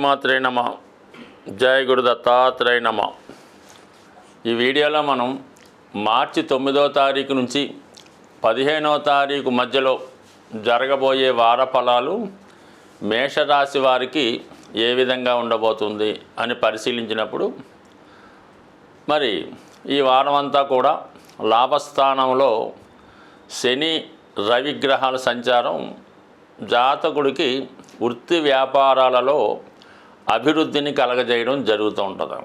శ్రీమాత్రే నమ. జయ గురు దత్తాత్రేయ నమ. ఈ వీడియోలో మనం మార్చి 9వ తారీఖు నుంచి 15వ తారీఖు మధ్యలో జరగబోయే వార ఫలాలు మేషరాశి వారికి ఏ విధంగా ఉండబోతుంది అని పరిశీలించినప్పుడు, మరి ఈ వారం అంతా కూడా లాభస్థానంలో శని రవి గ్రహాల సంచారం జాతకుడికి వృత్తి వ్యాపారాలలో అభివృద్ధిని కలగజేయడం జరుగుతూ ఉంటుంది.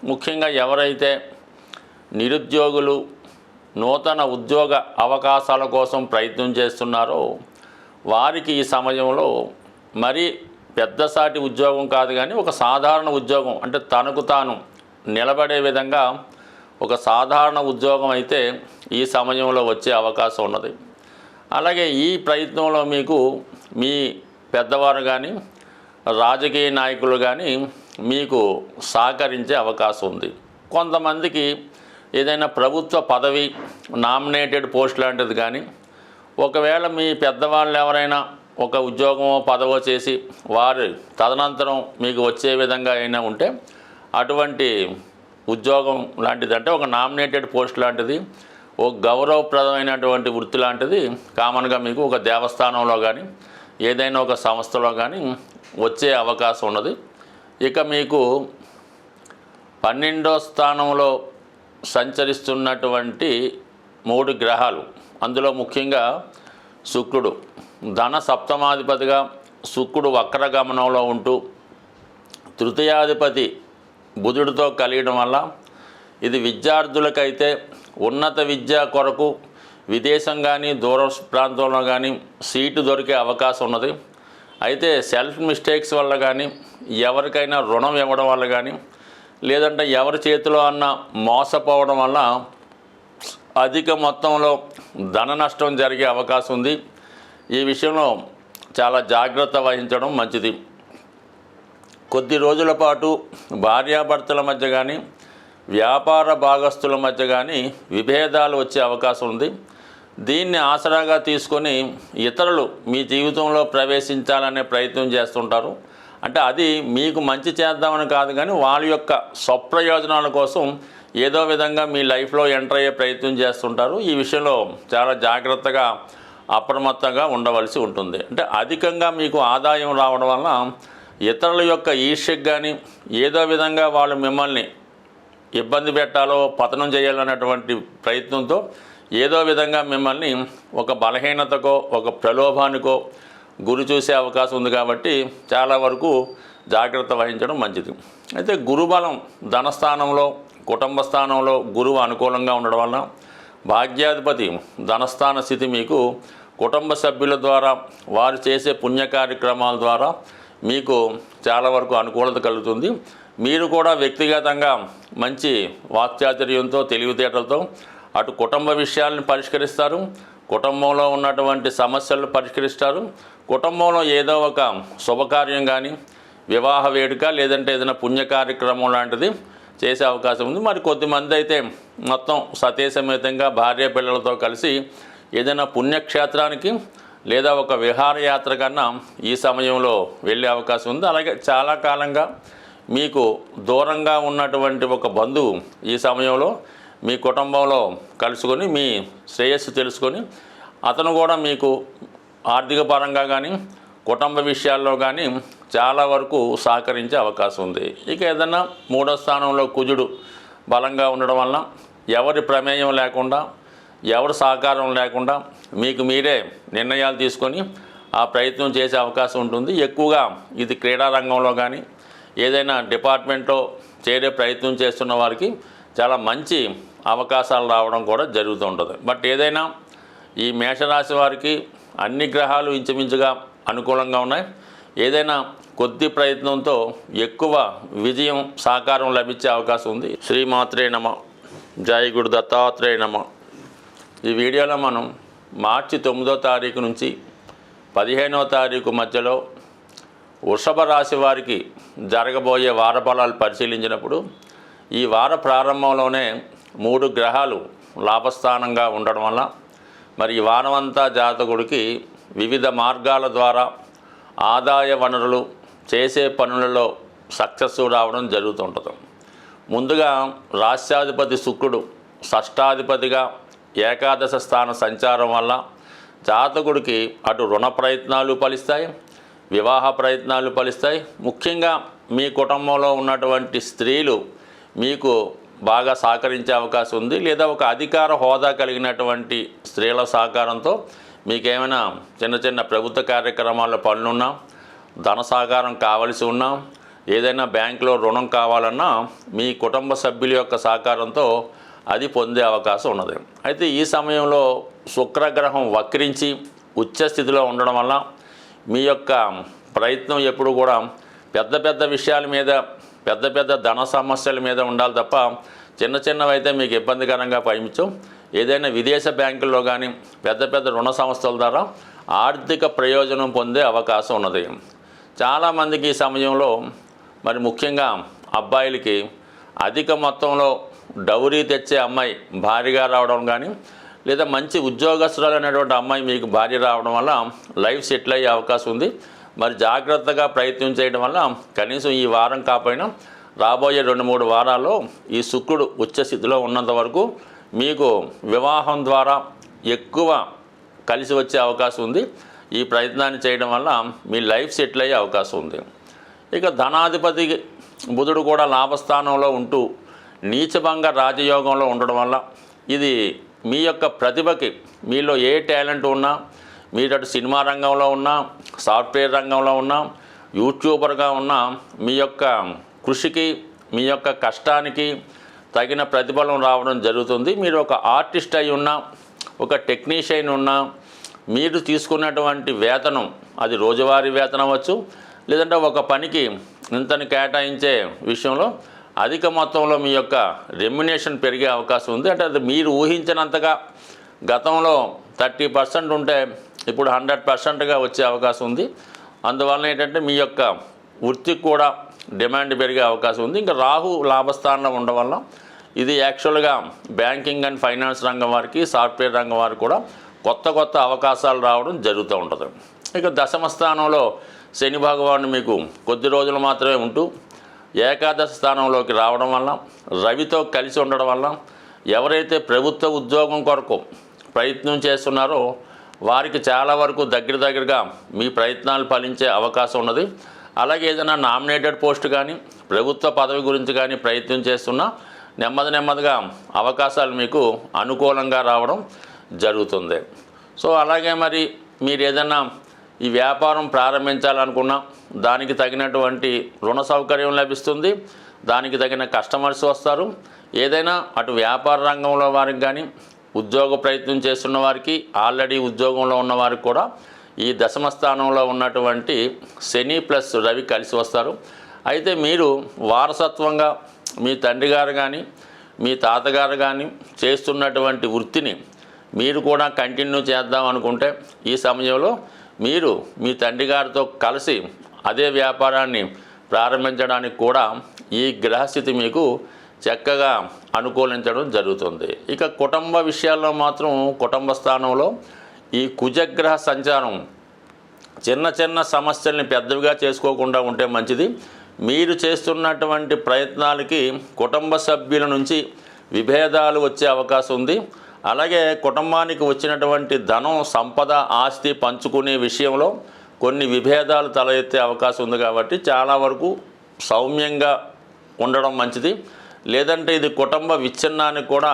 ముఖ్యంగా ఎవరైతే నిరుద్యోగులు నూతన ఉద్యోగ అవకాశాల కోసం ప్రయత్నం చేస్తున్నారో వారికి ఈ సమయంలో మరీ పెద్దసాటి ఉద్యోగం కాదు, కానీ ఒక సాధారణ ఉద్యోగం, అంటే తనకు తాను నిలబడే విధంగా ఒక సాధారణ ఉద్యోగం అయితే ఈ సమయంలో వచ్చే అవకాశం ఉన్నది. అలాగే ఈ ప్రయత్నంలో మీకు మీ పెద్దవారు కానీ రాజకీయ నాయకులు కానీ మీకు సహకరించే అవకాశం ఉంది. కొంతమందికి ఏదైనా ప్రభుత్వ పదవి నామినేటెడ్ పోస్ట్ లాంటిది కానీ, ఒకవేళ మీ పెద్దవాళ్ళు ఎవరైనా ఒక ఉద్యోగమో పదవో చేసి వారు తదనంతరం మీకు వచ్చే విధంగా అయినా ఉంటే అటువంటి ఉద్యోగం లాంటిది, అంటే ఒక నామినేటెడ్ పోస్ట్ లాంటిది, ఒక గౌరవప్రదమైనటువంటి వృత్తి లాంటిది కామన్గా మీకు ఒక దేవస్థానంలో కానీ ఏదైనా ఒక సంస్థలో కానీ వచ్చే అవకాశం ఉన్నది. ఇక మీకు 12వ స్థానంలో సంచరిస్తున్నటువంటి 3 గ్రహాలు, అందులో ముఖ్యంగా శుక్రుడు ధన సప్తమాధిపతిగా శుక్రుడు వక్రగమనంలో ఉంటూ తృతీయాధిపతి బుధుడితో కలియడం వల్ల ఇది విద్యార్థులకైతే ఉన్నత విద్య కొరకు విదేశం కానీ దూర ప్రాంతంలో కానీ సీటు దొరికే అవకాశం ఉన్నది. అయితే సెల్ఫ్ మిస్టేక్స్ వల్ల కానీ, ఎవరికైనా రుణం ఇవ్వడం వల్ల కానీ, లేదంటే ఎవరి చేతిలో అన్న మోసపోవడం వల్ల అధిక మొత్తంలో ధన నష్టం జరిగే అవకాశం ఉంది. ఈ విషయంలో చాలా జాగ్రత్త వహించడం మంచిది. కొద్ది రోజుల పాటు భార్యాభర్తల మధ్య కానీ వ్యాపార భాగస్తుల మధ్య కానీ విభేదాలు వచ్చే అవకాశం ఉంది. దీన్ని ఆసరాగా తీసుకొని ఇతరులు మీ జీవితంలో ప్రవేశించాలనే ప్రయత్నం చేస్తుంటారు. అంటే అది మీకు మంచి చేద్దామని కాదు, కానీ వాళ్ళ యొక్క స్వప్రయోజనాల కోసం ఏదో విధంగా మీ లైఫ్లో ఎంటర్ అయ్యే ప్రయత్నం చేస్తుంటారు. ఈ విషయంలో చాలా జాగ్రత్తగా అప్రమత్తంగా ఉండవలసి ఉంటుంది. అంటే అధికంగా మీకు ఆదాయం రావడం వల్ల ఇతరుల యొక్క ఈర్ష్యకు కానీ ఏదో విధంగా వాళ్ళు మిమ్మల్ని ఇబ్బంది పెట్టాలో పతనం చేయాలన్నటువంటి ప్రయత్నంతో ఏదో విధంగా మిమ్మల్ని ఒక బలహీనతకో ఒక ప్రలోభానికో గురి చూసే అవకాశం ఉంది. కాబట్టి చాలా వరకు జాగ్రత్త వహించడం మంచిది. అయితే గురుబలం ధనస్థానంలో కుటుంబ స్థానంలో గురువు అనుకూలంగా ఉండడం వలన భాగ్యాధిపతి ధనస్థాన స్థితి మీకు కుటుంబ సభ్యుల ద్వారా వారు చేసే పుణ్య కార్యక్రమాల ద్వారా మీకు చాలా వరకు అనుకూలత కలుగుతుంది. మీరు కూడా వ్యక్తిగతంగా మంచి వాక్చాతుర్యంతో తెలివితేటలతో అటు కుటుంబ విషయాలను పరిష్కరిస్తారు, కుటుంబంలో ఉన్నటువంటి సమస్యలను పరిష్కరిస్తారు, కుటుంబంలో ఏదో ఒక శుభకార్యం కానీ వివాహ వేడుక లేదంటే ఏదైనా పుణ్య కార్యక్రమం లాంటిది చేసే అవకాశం ఉంది. మరి కొద్దిమంది అయితే మొత్తం సతీసమేతంగా భార్య పిల్లలతో కలిసి ఏదైనా పుణ్యక్షేత్రానికి లేదా ఒక విహారయాత్ర కన్నా ఈ సమయంలో వెళ్ళే అవకాశం ఉంది. అలాగే చాలా కాలంగా మీకు దూరంగా ఉన్నటువంటి ఒక బంధువు ఈ సమయంలో మీ కుటుంబంలో కలుసుకొని మీ శ్రేయస్సు తెలుసుకొని అతను కూడా మీకు ఆర్థిక పరంగా కానీ కుటుంబ విషయాల్లో కానీ చాలా వరకు సహకరించే అవకాశం ఉంది. ఇక ఏదన్నా 3వ స్థానంలో కుజుడు బలంగా ఉండడం వలన ఎవరి ప్రమేయం లేకుండా ఎవరి సహకారం లేకుండా మీకు మీరే నిర్ణయాలు తీసుకొని ఆ ప్రయత్నం చేసే అవకాశం ఉంటుంది. ఎక్కువగా ఇది క్రీడా రంగంలో కానీ ఏదైనా డిపార్ట్మెంట్లో చేరే ప్రయత్నం చేస్తున్న వారికి చాలా మంచి అవకాశాలు రావడం కూడా జరుగుతూ ఉంటుంది. బట్ ఏదైనా ఈ మేషరాశి వారికి అన్ని గ్రహాలు ఇంచుమించుగా అనుకూలంగా ఉన్నాయి. ఏదైనా కొద్ది ప్రయత్నంతో ఎక్కువ విజయం సహకారం లభించే అవకాశం ఉంది. శ్రీమాత్రే నమ. జయ గురు దత్తాత్రేయ నమ. ఈ వీడియోలో మనం మార్చి 9వ తారీఖు నుంచి 15వ తారీఖు మధ్యలో వృషభ రాశి వారికి జరగబోయే వార ఫలాలు పరిశీలించినప్పుడు, ఈ వార ప్రారంభంలోనే 3 గ్రహాలు లాభస్థానంగా ఉండడం వల్ల మరి ఈ వారమంతా జాతకుడికి వివిధ మార్గాల ద్వారా ఆదాయ వనరులు చేసే పనులలో సక్సెస్ రావడం జరుగుతుంటుంది. ముందుగా రాష్ట్రాధిపతి శుక్రుడు షష్టాధిపతిగా ఏకాదశ స్థాన సంచారం వల్ల జాతకుడికి అటు రుణ ప్రయత్నాలు ఫలిస్తాయి, వివాహ ప్రయత్నాలు ఫలిస్తాయి. ముఖ్యంగా మీ కుటుంబంలో ఉన్నటువంటి స్త్రీలు మీకు బాగా సహకరించే అవకాశం ఉంది, లేదా ఒక అధికార హోదా కలిగినటువంటి స్త్రీల సహకారంతో మీకేమైనా చిన్న చిన్న ప్రభుత్వ కార్యక్రమాల్లో పనులున్నా, ధన సహకారం కావలసి ఉన్నా, ఏదైనా బ్యాంకులో రుణం కావాలన్నా మీ కుటుంబ సభ్యుల యొక్క సహకారంతో అది పొందే అవకాశం ఉన్నది. అయితే ఈ సమయంలో శుక్రగ్రహం వక్రించి ఉచ్చ స్థితిలో ఉండడం వల్ల మీ యొక్క ప్రయత్నం ఎప్పుడు కూడా పెద్ద పెద్ద విషయాల మీద, పెద్ద పెద్ద ధన సమస్యల మీద ఉండాలి తప్ప చిన్న చిన్నవైతే మీకు ఇబ్బందికరంగా పయనించు. ఏదైనా విదేశ బ్యాంకుల్లో కానీ పెద్ద పెద్ద రుణ సంస్థల ద్వారా ఆర్థిక ప్రయోజనం పొందే అవకాశం ఉన్నది. చాలామందికి ఈ సమయంలో మరి ముఖ్యంగా అబ్బాయిలకి అధిక మొత్తంలో డౌరీ తెచ్చే అమ్మాయి భారీగా రావడం కానీ, లేదా మంచి ఉద్యోగస్తురాలు అనేటువంటి అమ్మాయి మీకు భార్య రావడం వల్ల లైఫ్ సెటిల్ అయ్యే అవకాశం ఉంది. మరి జాగ్రత్తగా ప్రయత్నం చేయడం వల్ల కనీసం ఈ వారం కాకపోయినా రాబోయే 2-3 వారాల్లో ఈ శుక్రుడు ఉచ్చ స్థితిలో ఉన్నంత వరకు మీకు వివాహం ద్వారా ఎక్కువ కలిసి వచ్చే అవకాశం ఉంది. ఈ ప్రయత్నాన్ని చేయడం వల్ల మీ లైఫ్ సెటిల్ అయ్యే అవకాశం ఉంది. ఇక ధనాధిపతి బుధుడు కూడా లాభస్థానంలో ఉంటూ నీచభంగ రాజయోగంలో ఉండడం వల్ల ఇది మీ యొక్క ప్రతిభకి, మీలో ఏ టాలెంట్ ఉన్నా, మీరు అటు సినిమా రంగంలో ఉన్నా, సాఫ్ట్వేర్ రంగంలో ఉన్నా, యూట్యూబర్గా ఉన్నా, మీ యొక్క కృషికి, మీ యొక్క కష్టానికి తగిన ప్రతిఫలం రావడం జరుగుతుంది. మీరు ఒక ఆర్టిస్ట్ అయి ఉన్నా, ఒక టెక్నీషియన్ ఉన్నా, మీరు తీసుకున్నటువంటి వేతనం అది రోజువారీ వేతనం అవ్వచ్చు, లేదంటే ఒక పనికి ఇంతని కేటాయించే విషయంలో అధిక మొత్తంలో మీ యొక్క రెమ్యునేషన్ పెరిగే అవకాశం ఉంది. అంటే అది మీరు ఊహించినంతగా గతంలో 30% ఉంటే ఇప్పుడు 100%గా వచ్చే అవకాశం ఉంది. అందువలన ఏంటంటే మీ యొక్క వృత్తికి కూడా డిమాండ్ పెరిగే అవకాశం ఉంది. ఇంకా రాహు లాభస్థానంలో ఉండడం వల్ల ఇది యాక్చువల్గా బ్యాంకింగ్ అండ్ ఫైనాన్స్ రంగం వారికి, సాఫ్ట్వేర్ రంగం వారికి కూడా కొత్త కొత్త అవకాశాలు రావడం జరుగుతూ ఉంటుంది. ఇక దశమ స్థానంలో శని భగవానుడు మీకు కొద్ది రోజులు మాత్రమే ఉంటూ ఏకాదశ స్థానంలోకి రావడం వల్ల, రవితో కలిసి ఉండడం వల్ల ఎవరైతే ప్రభుత్వ ఉద్యోగం కొరకు ప్రయత్నం చేస్తున్నారో వారికి చాలా వరకు దగ్గరగా మీ ప్రయత్నాలు ఫలించే అవకాశం ఉన్నది. అలాగే ఏదైనా నామినేటెడ్ పోస్ట్ కానీ, ప్రభుత్వ పదవి గురించి కానీ ప్రయత్నం చేస్తున్నా నెమ్మదిగా అవకాశాలు మీకు అనుకూలంగా రావడం జరుగుతుంది. సో అలాగే మరి మీరు ఏదైనా ఈ వ్యాపారం ప్రారంభించాలనుకున్నా దానికి తగినటువంటి రుణ సౌకర్యం లభిస్తుంది, దానికి తగిన కస్టమర్స్ వస్తారు. ఏదైనా అటు వ్యాపార రంగంలో వారికి కానీ, ఉద్యోగ ప్రయత్నం చేస్తున్న వారికి, ఆల్రెడీ ఉద్యోగంలో ఉన్న వారికి కూడా ఈ దశమ స్థానంలో ఉన్నటువంటి శని ప్లస్ రవి కలిసి వస్తారు. అయితే మీరు వారసత్వంగా మీ తండ్రి గారు కానీ, మీ తాతగారు కానీ చేస్తున్నటువంటి వృత్తిని మీరు కూడా కంటిన్యూ చేద్దాం అనుకుంటే ఈ సమయంలో మీరు మీ తండ్రి గారితో కలిసి అదే వ్యాపారాన్ని ప్రారంభించడానికి కూడా ఈ గ్రహస్థితి మీకు చక్కగా అనుకూలించడం జరుగుతుంది. ఇక కుటుంబ విషయాల్లో మాత్రం కుటుంబ స్థానంలో ఈ కుజగ్రహ సంచారం చిన్న సమస్యల్ని పెద్దవిగా చేసుకోకుండా ఉంటే మంచిది. మీరు చేస్తున్నటువంటి ప్రయత్నాలకి కుటుంబ సభ్యుల నుంచి విభేదాలు వచ్చే అవకాశం ఉంది. అలాగే కుటుంబానికి వచ్చినటువంటి ధనం, సంపద, ఆస్తి పంచుకునే విషయంలో కొన్ని విభేదాలు తల ఎత్తే అవకాశం ఉంది. కాబట్టి చాలా వరకు సౌమ్యంగా ఉండడం మంచిది. లేదంటే ఇది కుటుంబ విచ్ఛిన్నానికి కూడా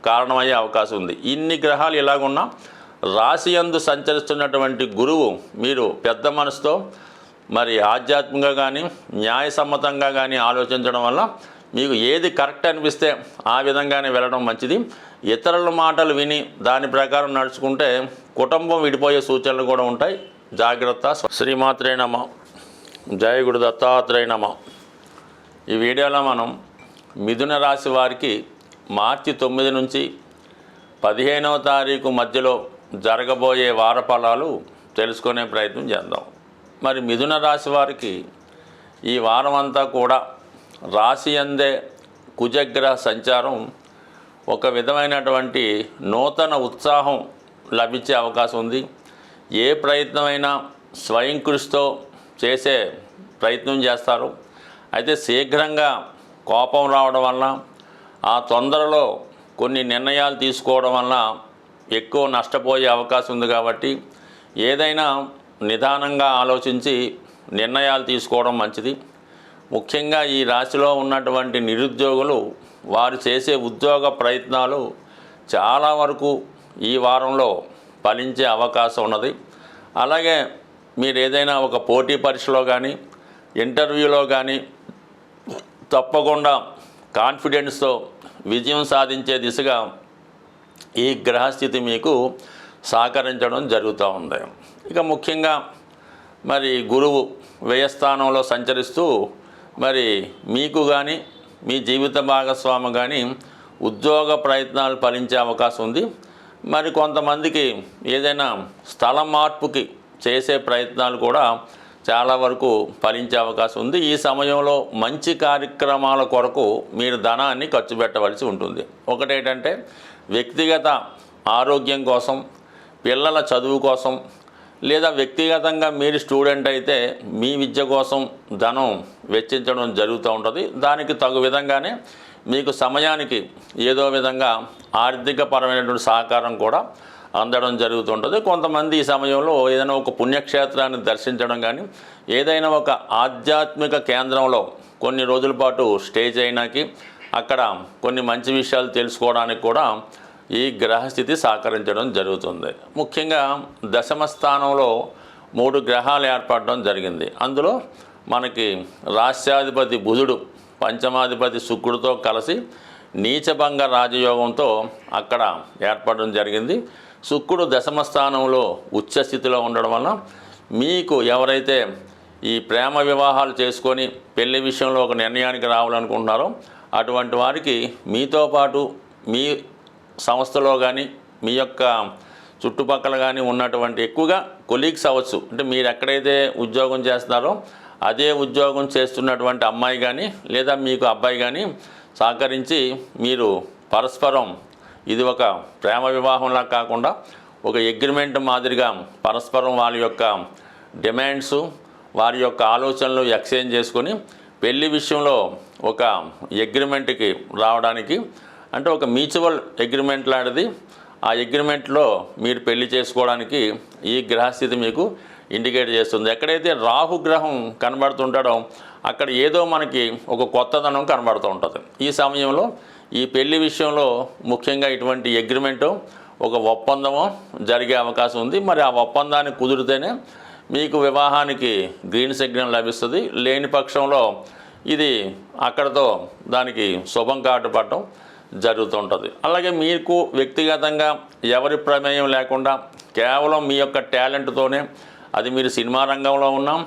కారణమయ్యే అవకాశం ఉంది. ఇన్ని గ్రహాలు ఇలాగున్నా రాశి యందు సంచరిస్తున్నటువంటి గురువు మీరు పెద్ద మనసుతో మరి ఆధ్యాత్మికంగా కానీ, న్యాయసమ్మతంగా కానీ ఆలోచించడం వల్ల మీకు ఏది కరెక్ట్ అనిపిస్తే ఆ విధంగానే వెళ్ళడం మంచిది. ఇతరుల మాటలు విని దాని ప్రకారం నడుచుకుంటే కుటుంబం విడిపోయే సూచనలు కూడా ఉంటాయి. జాగ్రత్త. శ్రీమాత్రే నమః. జయ గురు దత్తాత్రేయ నమః. ఈ వీడియోలో మనం మిథున రాశి వారికి మార్చి 9 నుంచి 15వ తారీఖు మధ్యలో జరగబోయే వార ఫలాలు తెలుసుకునే ప్రయత్నం చేద్దాం. మరి మిథున రాశి వారికి ఈ వారం అంతా కూడా రాశి యందే కుజగ్రహ సంచారం ఒక విధమైనటువంటి నూతన ఉత్సాహం లభించే అవకాశం ఉంది. ఏ ప్రయత్నమైనా స్వయం కృషితో చేసే ప్రయత్నం చేస్తారు. అయితే శీఘ్రంగా కోపం రావడం వల్ల ఆ తొందరలో కొన్ని నిర్ణయాలు తీసుకోవడం వల్ల ఎక్కువ నష్టపోయే అవకాశం ఉంది. కాబట్టి ఏదైనా నిదానంగా ఆలోచించి నిర్ణయాలు తీసుకోవడం మంచిది. ముఖ్యంగా ఈ రాశిలో ఉన్నటువంటి నిరుద్యోగులు వారు చేసే ఉద్యోగ ప్రయత్నాలు చాలా వరకు ఈ వారంలో ఫలించే అవకాశం ఉన్నది. అలాగే మీరు ఏదైనా ఒక పోటీ పరీక్షలో కానీ ఇంటర్వ్యూలో కానీ తప్పకుండా కాన్ఫిడెన్స్తో విజయం సాధించే దిశగా ఈ గ్రహస్థితి మీకు సహకరించడం జరుగుతూ ఉంది. ఇక ముఖ్యంగా మరి గురువు వ్యయస్థానంలో సంచరిస్తూ మరి మీకు కానీ మీ జీవిత భాగస్వామి కానీ ఉద్యోగ ప్రయత్నాలు ఫలించే అవకాశం ఉంది. మరి కొంతమందికి ఏదైనా స్థల మార్పుకి చేసే ప్రయత్నాలు కూడా చాలా వరకు ఫలించే అవకాశం ఉంది. ఈ సమయంలో మంచి కార్యక్రమాల కొరకు మీరు ధనాన్ని ఖర్చు పెట్టవలసి ఉంటుంది. ఒకటేంటంటే వ్యక్తిగత ఆరోగ్యం కోసం, పిల్లల చదువు కోసం, లేదా వ్యక్తిగతంగా మీరు స్టూడెంట్ అయితే మీ విద్య కోసం ధనం వెచ్చించడం జరుగుతూ ఉంటుంది. దానికి తగు విధంగానే మీకు సమయానికి ఏదో విధంగా ఆర్థికపరమైనటువంటి సహకారం కూడా అందడం జరుగుతుంటుంది. కొంతమంది ఈ సమయంలో ఏదైనా ఒక పుణ్యక్షేత్రాన్ని దర్శించడం కానీ, ఏదైనా ఒక ఆధ్యాత్మిక కేంద్రంలో కొన్ని రోజుల పాటు స్టే చేయడానికి, అక్కడ కొన్ని మంచి విషయాలు తెలుసుకోవడానికి కూడా ఈ గ్రహస్థితి సహకరించడం జరుగుతుంది. ముఖ్యంగా దశమ స్థానంలో 3 గ్రహాలు ఏర్పడడం జరిగింది. అందులో మనకి రాష్ట్రాధిపతి బుధుడు పంచమాధిపతి శుక్రుడితో కలిసి నీచభంగ రాజయోగంతో అక్కడ ఏర్పడడం జరిగింది. శుక్రుడు దశమ స్థానంలో ఉచ్చస్థితిలో ఉండడం వల్ల మీకు ఎవరైతే ఈ ప్రేమ వివాహాలు చేసుకొని పెళ్లి విషయంలో ఒక నిర్ణయానికి రావాలనుకుంటున్నారో అటువంటి వారికి మీతో పాటు మీ సంస్థలో కానీ మీ యొక్క చుట్టుపక్కల కానీ ఉన్నటువంటి ఎక్కువగా కొలీగ్స్ అవ్వచ్చు, అంటే మీరు ఎక్కడైతే ఉద్యోగం చేస్తున్నారో అదే ఉద్యోగం చేస్తున్నటువంటి అమ్మాయి కానీ లేదా మీకు అబ్బాయి కానీ సహకరించి మీరు పరస్పరం ఇది ఒక ప్రేమ వివాహంలా కాకుండా ఒక అగ్రిమెంట్ మాదిరిగా పరస్పరం వారి యొక్క డిమాండ్స్, వారి యొక్క ఆలోచనలు ఎక్స్చేంజ్ చేసుకొని పెళ్లి విషయంలో ఒక అగ్రిమెంట్కి రావడానికి, అంటే ఒక మ్యూచువల్ అగ్రిమెంట్ లాంటిది, ఆ అగ్రిమెంట్లో మీరు పెళ్లి చేసుకోవడానికి ఈ గ్రహస్థితి మీకు ఇండికేట్ చేస్తుంది. ఎక్కడైతే రాహుగ్రహం కనబడుతుంటాడో అక్కడ ఏదో మనకి ఒక కొత్తదనం కనబడుతూ ఉంటుంది. ఈ సమయంలో ఈ పెళ్లి విషయంలో ముఖ్యంగా ఇటువంటి అగ్రిమెంటు ఒక ఒప్పందము జరిగే అవకాశం ఉంది. మరి ఆ ఒప్పందాన్ని కుదిరితేనే మీకు వివాహానికి గ్రీన్ సిగ్నల్ లభిస్తుంది. లేని పక్షంలో ఇది అక్కడతో దానికి శుభం కార్డు పడటం జరుగుతుంటుంది. అలాగే మీకు వ్యక్తిగతంగా ఎవరి ప్రమేయం లేకుండా కేవలం మీ యొక్క టాలెంట్తోనే, అది మీరు సినిమా రంగంలో ఉన్నాం,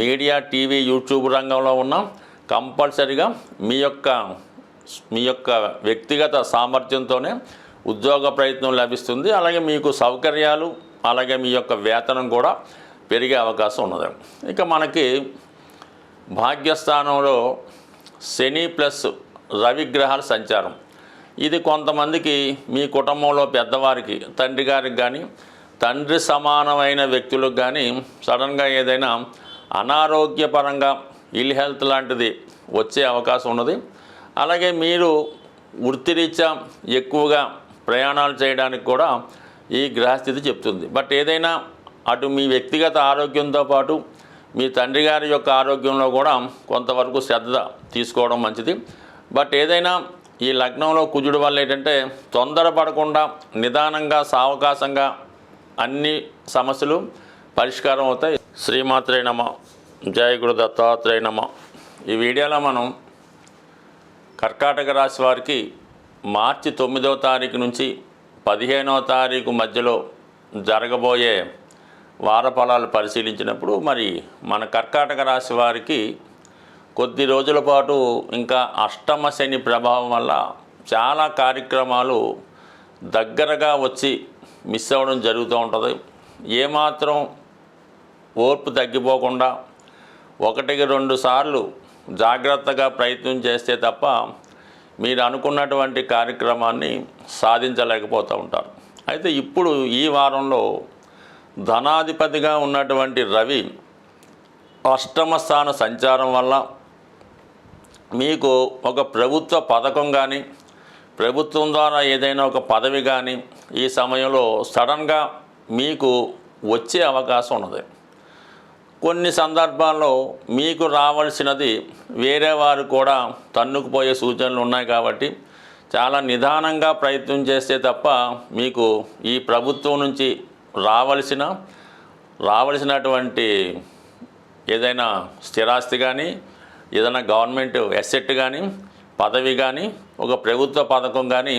మీడియా, టీవీ, యూట్యూబ్ రంగంలో ఉన్నాం, కంపల్సరీగా మీ యొక్క వ్యక్తిగత సామర్థ్యంతోనే ఉద్యోగ ప్రయత్నం లభిస్తుంది. అలాగే మీకు సౌకర్యాలు, అలాగే మీ యొక్క వేతనం కూడా పెరిగే అవకాశం ఉన్నది. ఇక మనకి భాగ్యస్థానంలో శని ప్లస్ రవి గ్రహాల సంచారం, ఇది కొంతమందికి మీ కుటుంబంలో పెద్దవారికి, తండ్రి గారికి కానీ తండ్రి సమానమైన వ్యక్తులకు కానీ సడన్గా ఏదైనా అనారోగ్యపరంగా ఇల్ హెల్త్ లాంటిది వచ్చే అవకాశం ఉన్నది. అలాగే మీరు వృత్తిరీత్యా ఎక్కువగా ప్రయాణాలు చేయడానికి కూడా ఈ గ్రహస్థితి చెప్తుంది. బట్ ఏదైనా అటు మీ వ్యక్తిగత ఆరోగ్యంతో పాటు మీ తండ్రి గారి యొక్క ఆరోగ్యంలో కూడా కొంతవరకు శ్రద్ధ తీసుకోవడం మంచిది. బట్ ఏదైనా ఈ లగ్నంలో కుజుడు వల్ల ఏంటంటే తొందరపడకుండా నిదానంగా సావకాశంగా అన్ని సమస్యలు పరిష్కారం అవుతాయి. శ్రీమాత్రే నమః. జయ గురు దత్తాత్రేయ నమః. ఈ వీడియోలో మనం కర్కాటక రాశి వారికి మార్చి 9వ తారీఖు నుంచి 15వ తారీఖు మధ్యలో జరగబోయే వార ఫలాలు పరిశీలించినప్పుడు మరి మన కర్కాటక రాశి వారికి కొద్ది రోజుల పాటు ఇంకా అష్టమ శని ప్రభావం వల్ల చాలా కార్యక్రమాలు దగ్గరగా వచ్చి మిస్ అవ్వడం జరుగుతూ ఉంటుంది. ఏమాత్రం ఓర్పు తగ్గిపోకుండా 1-2 సార్లు జాగ్రత్తగా ప్రయత్నం చేస్తే తప్ప మీరు అనుకున్నటువంటి కార్యక్రమాన్ని సాధించలేకపోతూ ఉంటారు. అయితే ఇప్పుడు ఈ వారంలో ధనాధిపతిగా ఉన్నటువంటి రవి అష్టమ స్థాన సంచారం వల్ల మీకు ఒక ప్రభుత్వ పథకం కానీ ప్రభుత్వం ద్వారా ఏదైనా ఒక పదవి కానీ ఈ సమయంలో సడన్గా మీకు వచ్చే అవకాశం ఉన్నది. కొన్ని సందర్భాల్లో మీకు రావాల్సినది వేరే వారు కూడా తన్నుకుపోయే సూచనలు ఉన్నాయి కాబట్టి చాలా నిదానంగా ప్రయత్నం చేస్తే తప్ప మీకు ఈ ప్రభుత్వం నుంచి రావలసినటువంటి ఏదైనా స్థిరాస్తి కానీ ఏదైనా గవర్నమెంట్ అసెట్ కానీ పదవి కానీ ఒక ప్రభుత్వ పథకం కానీ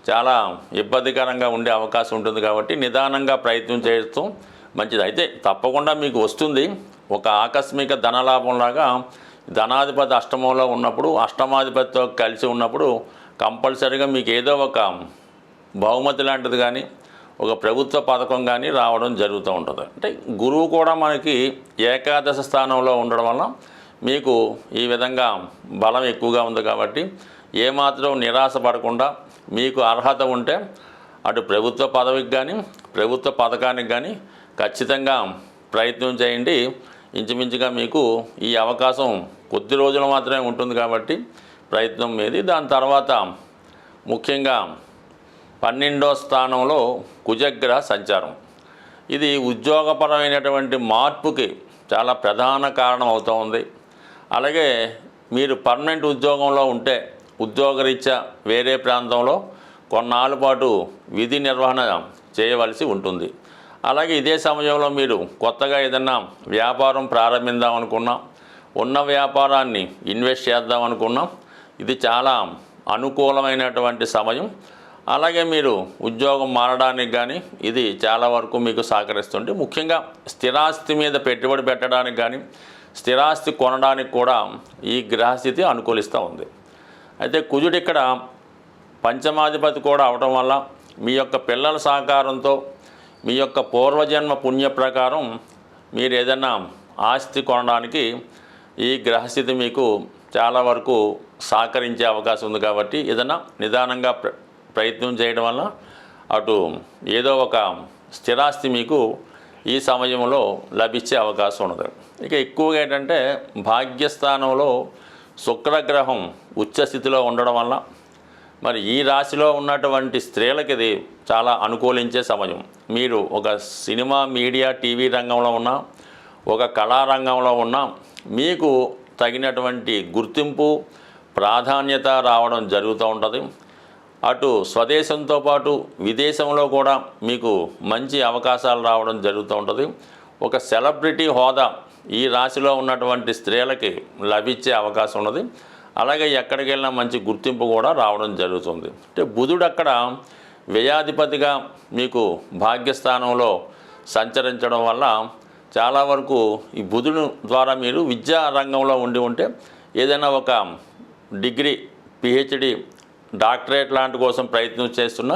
చాలా ఇబ్బందికరంగా ఉండే అవకాశం ఉంటుంది. కాబట్టి నిదానంగా ప్రయత్నం చేస్తూ మంచిది. అయితే తప్పకుండా మీకు వస్తుంది. ఒక ఆకస్మిక ధనలాభంలాగా ధనాధిపతి అష్టమంలో ఉన్నప్పుడు అష్టమాధిపతితో కలిసి ఉన్నప్పుడు కంపల్సరీగా మీకు ఏదో ఒక బహుమతి లాంటిది కానీ ఒక ప్రభుత్వ పథకం కానీ రావడం జరుగుతూ ఉంటుంది. అంటే గురువు కూడా మనకి ఏకాదశ స్థానంలో ఉండడం వల్ల మీకు ఈ విధంగా బలం ఎక్కువగా ఉంది. కాబట్టి ఏమాత్రం నిరాశ పడకుండా మీకు అర్హత ఉంటే అటు ప్రభుత్వ పదవికి కానీ ప్రభుత్వ పథకానికి కానీ ఖచ్చితంగా ప్రయత్నం చేయండి. ఇంచుమించుగా మీకు ఈ అవకాశం కొద్ది రోజులు మాత్రమే ఉంటుంది కాబట్టి ప్రయత్నం మీది. దాని తర్వాత ముఖ్యంగా 12వ స్థానంలో కుజగ్రహ సంచారం, ఇది ఉద్యోగపరమైనటువంటి మార్పుకి చాలా ప్రధాన కారణం అవుతూ ఉంది. అలాగే మీరు పర్మనెంట్ ఉద్యోగంలో ఉంటే ఉద్యోగరీత్యా వేరే ప్రాంతంలో కొన్నాళ్ళ పాటు విధి నిర్వహణ చేయవలసి ఉంటుంది. అలాగే ఇదే సమయంలో మీరు కొత్తగా ఏదన్నా వ్యాపారం ప్రారంభిద్దాం అనుకున్నా, ఉన్న వ్యాపారాన్ని ఇన్వెస్ట్ చేద్దాం అనుకున్నా, ఇది చాలా అనుకూలమైనటువంటి సమయం. అలాగే మీరు ఉద్యోగం మారడానికి కానీ ఇది చాలా వరకు మీకు సహకరిస్తుంది. ముఖ్యంగా స్థిరాస్తి మీద పెట్టుబడి పెట్టడానికి కానీ స్థిరాస్తి కొనడానికి కూడా ఈ గ్రహస్థితి అనుకూలిస్తూ ఉంది. అయితే కుజుడు ఇక్కడ పంచమాధిపతి కూడా అవటం వల్ల మీ యొక్క పిల్లల సహకారంతో మీ యొక్క పూర్వజన్మ పుణ్య ప్రకారం మీరు ఏదైనా ఆస్తి కొనడానికి ఈ గ్రహస్థితి మీకు చాలా వరకు సహకరించే అవకాశం ఉంది. కాబట్టి ఏదైనా నిదానంగా ప్రయత్నం చేయడం వల్ల అటు ఏదో ఒక స్థిరాస్తి మీకు ఈ సమయంలో లభించే అవకాశం ఉన్నది. ఇక ఎక్కువగా ఏంటంటే భాగ్యస్థానంలో శుక్రగ్రహం ఉచ్చస్థితిలో ఉండడం వల్ల మరి ఈ రాశిలో ఉన్నటువంటి స్త్రీలకి ఇది చాలా అనుకూలించే సమయం. మీరు ఒక సినిమా మీడియా టీవీ రంగంలో ఉన్నా, ఒక కళారంగంలో ఉన్నా మీకు తగినటువంటి గుర్తింపు ప్రాధాన్యత రావడం జరుగుతూ ఉంటుంది. అటు స్వదేశంతో పాటు విదేశంలో కూడా మీకు మంచి అవకాశాలు రావడం జరుగుతూ ఉంటుంది. ఒక సెలబ్రిటీ హోదా ఈ రాశిలో ఉన్నటువంటి స్త్రీలకి లభించే అవకాశం ఉన్నది. అలాగే ఎక్కడికి వెళ్ళినా మంచి గుర్తింపు కూడా రావడం జరుగుతుంది. అంటే బుధుడు అక్కడ వ్యయాధిపతిగా మీకు భాగ్యస్థానంలో సంచరించడం వల్ల చాలా వరకు ఈ బుధుడు ద్వారా మీరు విద్యా రంగంలో ఉంటే ఏదైనా ఒక డిగ్రీ, పిహెచ్డి, డాక్టరేట్ లాంటి కోసం ప్రయత్నం చేస్తున్న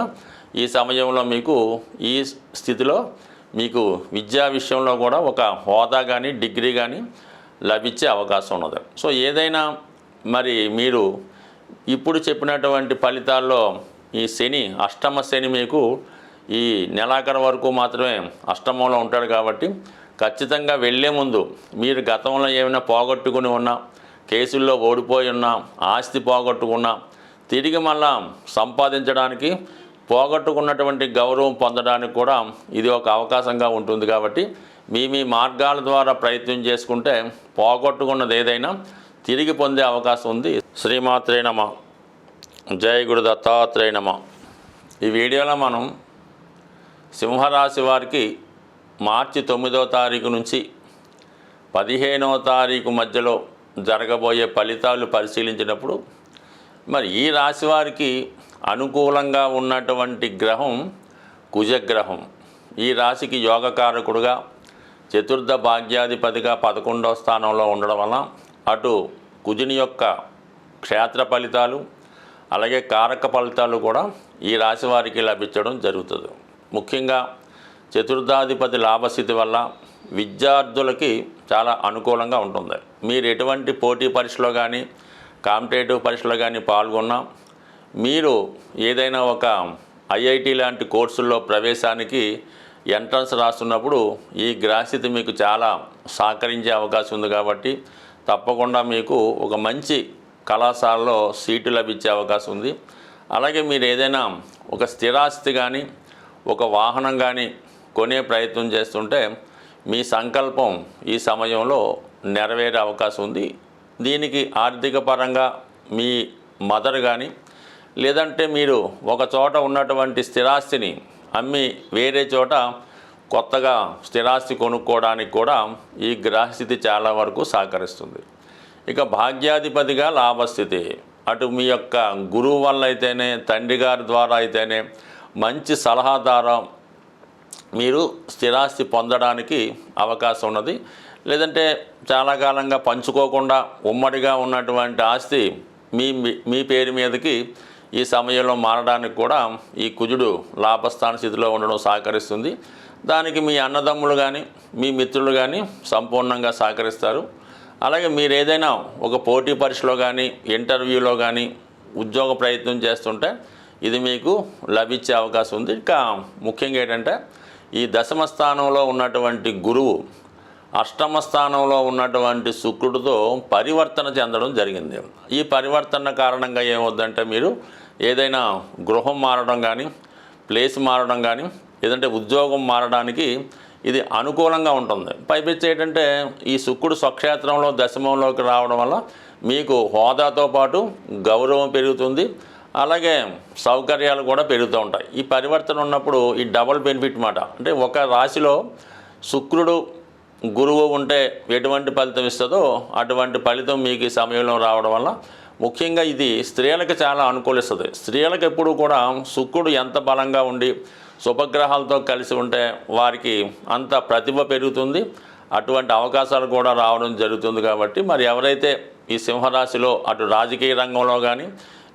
ఈ సమయంలో మీకు ఈ స్థితిలో మీకు విద్యా విషయంలో కూడా ఒక హోదా కానీ డిగ్రీ కానీ లభించే అవకాశం ఉన్నది. సో ఏదైనా మరి మీరు ఇప్పుడు చెప్పినటువంటి ఫలితాల్లో ఈ శని, అష్టమ శని మీకు ఈ నెలాఖరు వరకు మాత్రమే అష్టమంలో ఉంటాడు. కాబట్టి ఖచ్చితంగా వెళ్ళే ముందు మీరు గతంలో ఏమైనా పోగొట్టుకుని ఉన్నా, కేసుల్లో ఓడిపోయి ఉన్నా, ఆస్తి పోగొట్టుకున్నా తిరిగి మళ్ళా సంపాదించడానికి, పోగొట్టుకున్నటువంటి గౌరవం పొందడానికి కూడా ఇది ఒక అవకాశంగా ఉంటుంది. కాబట్టి మీ మార్గాల ద్వారా ప్రయత్నం చేసుకుంటే పోగొట్టుకున్నది ఏదైనా తిరిగి పొందే అవకాశం ఉంది. శ్రీమాత్రే నమః. జై గురు దత్తాత్రేయ నమః. ఈ వీడియోలో మనం సింహరాశి వారికి మార్చి 9వ తారీఖు నుంచి 15వ తారీఖు మధ్యలో జరగబోయే ఫలితాలు పరిశీలించినప్పుడు మరి ఈ రాశి వారికి అనుకూలంగా ఉన్నటువంటి గ్రహం కుజగ్రహం. ఈ రాశికి యోగకారకుడుగా చతుర్థ భాగ్యాధిపతిగా 11వ స్థానంలో ఉండడం వలన అటు కుజుని యొక్క క్షేత్ర ఫలితాలు అలాగే కారక ఫలితాలు కూడా ఈ రాశి వారికి లభించడం జరుగుతుంది. ముఖ్యంగా చతుర్థాధిపతి లాభస్థితి వల్ల విద్యార్థులకి చాలా అనుకూలంగా ఉంటుంది. మీరు ఎటువంటి పోటీ పరీక్షలో కానీ కాంపిటేటివ్ పరీక్షలో కానీ పాల్గొన్నా, మీరు ఏదైనా ఒక ఐఐటి లాంటి కోర్సుల్లో ప్రవేశానికి ఎంట్రన్స్ రాస్తున్నప్పుడు ఈ గ్రహస్థితి మీకు చాలా సహకరించే అవకాశం ఉంది. కాబట్టి తప్పకుండా మీకు ఒక మంచి కళాశాలలో సీటు లభించే అవకాశం ఉంది. అలాగే మీరు ఏదైనా ఒక స్థిరాస్తి కానీ ఒక వాహనం కానీ కొనే ప్రయత్నం చేస్తుంటే మీ సంకల్పం ఈ సమయంలో నెరవేరే అవకాశం ఉంది. దీనికి ఆర్థిక పరంగా మీ మదర్ కానీ లేదంటే మీరు ఒక చోట ఉన్నటువంటి స్థిరాస్తిని అమ్మి వేరే చోట కొత్తగా స్థిరాస్తి కొనుక్కోవడానికి కూడా ఈ గ్రహస్థితి చాలా వరకు సహకరిస్తుంది. ఇక భాగ్యాధిపతిగా లాభస్థితి, అటు మీ యొక్క గురువు వల్ల అయితేనే తండ్రి గారి ద్వారా అయితేనే మంచి సలహా ద్వారా మీరు స్థిరాస్తి పొందడానికి అవకాశం ఉన్నది. లేదంటే చాలా కాలంగా పంచుకోకుండా ఉమ్మడిగా ఉన్నటువంటి ఆస్తి మీ పేరు మీదకి ఈ సమయంలో మారడానికి కూడా ఈ కుజుడు లాభస్థాన స్థితిలో ఉండడం సహకరిస్తుంది. దానికి మీ అన్నదమ్ములు కానీ మీ మిత్రులు కానీ సంపూర్ణంగా సహకరిస్తారు. అలాగే మీరు ఏదైనా ఒక పోటీ పరీక్షలో కానీ ఇంటర్వ్యూలో కానీ ఉద్యోగ ప్రయత్నం చేస్తుంటే ఇది మీకు లభించే అవకాశం ఉంది. ఇంకా ముఖ్యంగా ఏంటంటే ఈ దశమ స్థానంలో ఉన్నటువంటి గురువు అష్టమ స్థానంలో ఉన్నటువంటి శుక్రుడితో పరివర్తన చెందడం జరిగింది. ఈ పరివర్తన కారణంగా ఏమవుద్దంటే మీరు ఏదైనా గృహం మారడం కానీ ప్లేస్ మారడం కానీ లేదంటే ఉద్యోగం మారడానికి ఇది అనుకూలంగా ఉంటుంది. పైపెచ్చి ఏంటంటే ఈ శుక్రుడు స్వక్షేత్రంలో దశమంలోకి రావడం వల్ల మీకు హోదాతో పాటు గౌరవం పెరుగుతుంది. అలాగే సౌకర్యాలు కూడా పెరుగుతూ ఉంటాయి. ఈ పరివర్తన ఉన్నప్పుడు ఈ డబుల్ బెనిఫిట్ మాట, అంటే ఒక రాశిలో శుక్రుడు గురువు ఉంటే ఎటువంటి ఫలితం ఇస్తుందో అటువంటి ఫలితం మీకు ఈ సమయంలో రావడం వల్ల ముఖ్యంగా ఇది స్త్రీలకు చాలా అనుకూలిస్తుంది. స్త్రీలకు ఎప్పుడు కూడా శుక్రుడు ఎంత బలంగా ఉండి శుభగ్రహాలతో కలిసి ఉంటే వారికి అంత ప్రతిభ పెరుగుతుంది. అటువంటి అవకాశాలు కూడా రావడం జరుగుతుంది. కాబట్టి మరి ఎవరైతే ఈ సింహరాశిలో అటు రాజకీయ రంగంలో కానీ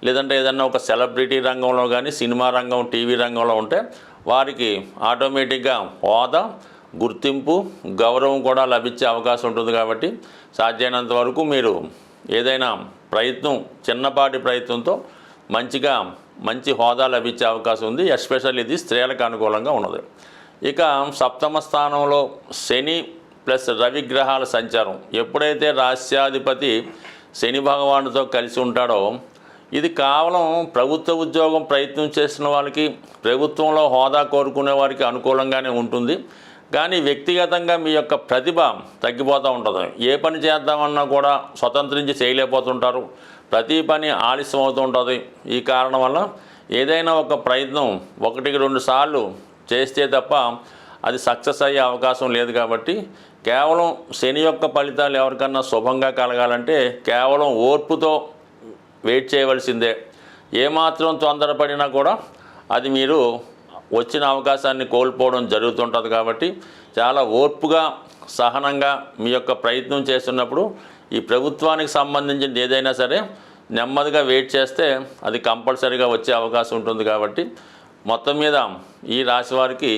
లేదంటే ఏదన్నా ఒక సెలబ్రిటీ రంగంలో కానీ సినిమా రంగం టీవీ రంగంలో ఉంటే వారికి ఆటోమేటిక్గా హోదా గుర్తింపు గౌరవం కూడా లభించే అవకాశం ఉంటుంది. కాబట్టి సాధ్యమైనంత వరకు మీరు ఏదైనా ప్రయత్నం చిన్నపాటి ప్రయత్నంతో మంచి హోదా లభించే అవకాశం ఉంది. ఎస్పెషల్ ఇది స్త్రీలకు అనుకూలంగా ఉన్నది. ఇక సప్తమ స్థానంలో శని ప్లస్ రవి గ్రహాల సంచారం, ఎప్పుడైతే రాస్యాధిపతి శని భగవానుడితో కలిసి ఉంటాడో ఇది కేవలం ప్రభుత్వ ఉద్యోగం ప్రయత్నం చేసిన వాళ్ళకి ప్రభుత్వంలో హోదా కోరుకునే వారికి అనుకూలంగానే ఉంటుంది. కానీ వ్యక్తిగతంగా మీ యొక్క ప్రతిభ తగ్గిపోతూ ఉంటుంది. ఏ పని చేద్దామన్నా కూడా స్వతంత్రించి చేయలేకపోతుంటారు. ప్రతి పని ఆలస్యం అవుతూ ఉంటుంది. ఈ కారణం వల్ల ఏదైనా ఒక ప్రయత్నం 1-2 సార్లు చేస్తే తప్ప అది సక్సెస్ అయ్యే అవకాశం లేదు. కాబట్టి కేవలం శని యొక్క ఫలితాలు ఎవరికన్నా శుభంగా కలగాలంటే కేవలం ఓర్పుతో వెయిట్ చేయవలసిందే. ఏమాత్రం తొందరపడినా కూడా అది మీరు వచ్చిన అవకాశాన్ని కోల్పోవడం జరుగుతుంటుంది. కాబట్టి చాలా ఓర్పుగా సహనంగా మీ యొక్క ప్రయత్నం చేస్తున్నప్పుడు ఈ ప్రభుత్వానికి సంబంధించిన ఏదైనా సరే నెమ్మదిగా వెయిట్ చేస్తే అది కంపల్సరీగా వచ్చే అవకాశం ఉంటుంది. కాబట్టి మొత్తం మీద ఈ రాశి వారికి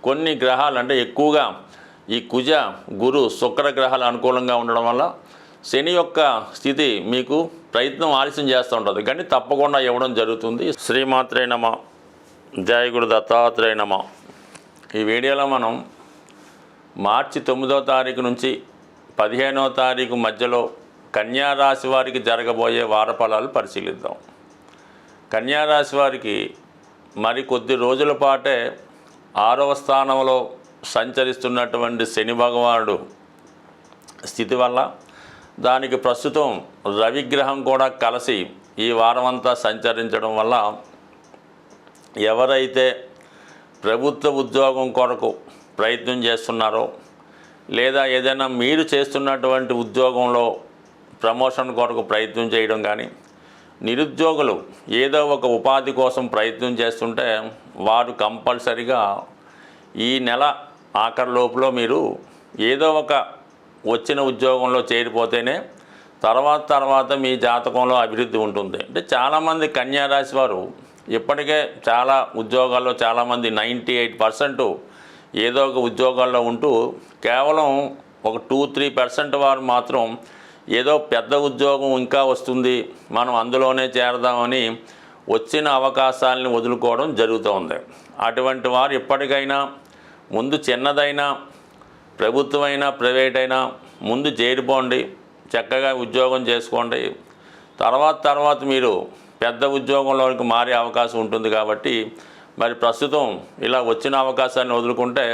కొన్ని గ్రహాలు అంటే ఎక్కువగా ఈ కుజ గురు శుక్ర గ్రహాలు అనుకూలంగా ఉండడం వల్ల శని యొక్క స్థితి మీకు ప్రయత్నం ఆలస్యం చేస్తూ ఉంటుంది, కానీ తప్పకుండా ఇవ్వడం జరుగుతుంది. శ్రీమాత్రే నమ, జయ గురు దత్తాత్రేయ నమ. ఈ వీడియోలో మనం మార్చి 9వ తారీఖు నుంచి 15వ తారీఖు మధ్యలో కన్యారాశి వారికి జరగబోయే వార ఫలాలు పరిశీలిద్దాం. కన్యారాశి వారికి మరి కొద్ది రోజుల పాటే 6వ స్థానంలో సంచరిస్తున్నటువంటి శని భగవానుడు స్థితి వల్ల దానికి ప్రస్తుతం రవిగ్రహం కూడా కలిసి ఈ వారమంతా సంచరించడం వల్ల ఎవరైతే ప్రభుత్వ ఉద్యోగం కొరకు ప్రయత్నం చేస్తున్నారో లేదా ఏదైనా మీరు చేస్తున్నటువంటి ఉద్యోగంలో ప్రమోషన్ కొరకు ప్రయత్నం చేయడం కానీ నిరుద్యోగులు ఏదో ఒక ఉపాధి కోసం ప్రయత్నం చేస్తుంటే వారు కంపల్సరిగా ఈ నెల ఆఖరి లోపులో మీరు ఏదో ఒక వచ్చిన ఉద్యోగంలో చేరిపోతేనే తర్వాత మీ జాతకంలో అభివృద్ధి ఉంటుంది. అంటే చాలామంది కన్యారాశి వారు ఇప్పటికే చాలా ఉద్యోగాల్లో చాలామంది 98% ఏదో ఒక ఉద్యోగాల్లో ఉంటూ కేవలం ఒక 2-3% వారు మాత్రం ఏదో పెద్ద ఉద్యోగం ఇంకా వస్తుంది మనం అందులోనే చేరదామని వచ్చిన అవకాశాలని వదులుకోవడం జరుగుతోంది. అటువంటి వారు ఇప్పటికైనా ముందు చిన్నదైనా ప్రభుత్వమైనా ప్రైవేట్ అయినా ముందు చేరిపోండి, చక్కగా ఉద్యోగం చేసుకోండి. తర్వాత మీరు పెద్ద ఉద్యోగంలోకి మారే అవకాశం ఉంటుంది. కాబట్టి మరి ప్రస్తుతం ఇలా వచ్చిన అవకాశాన్ని వదులుకుంటే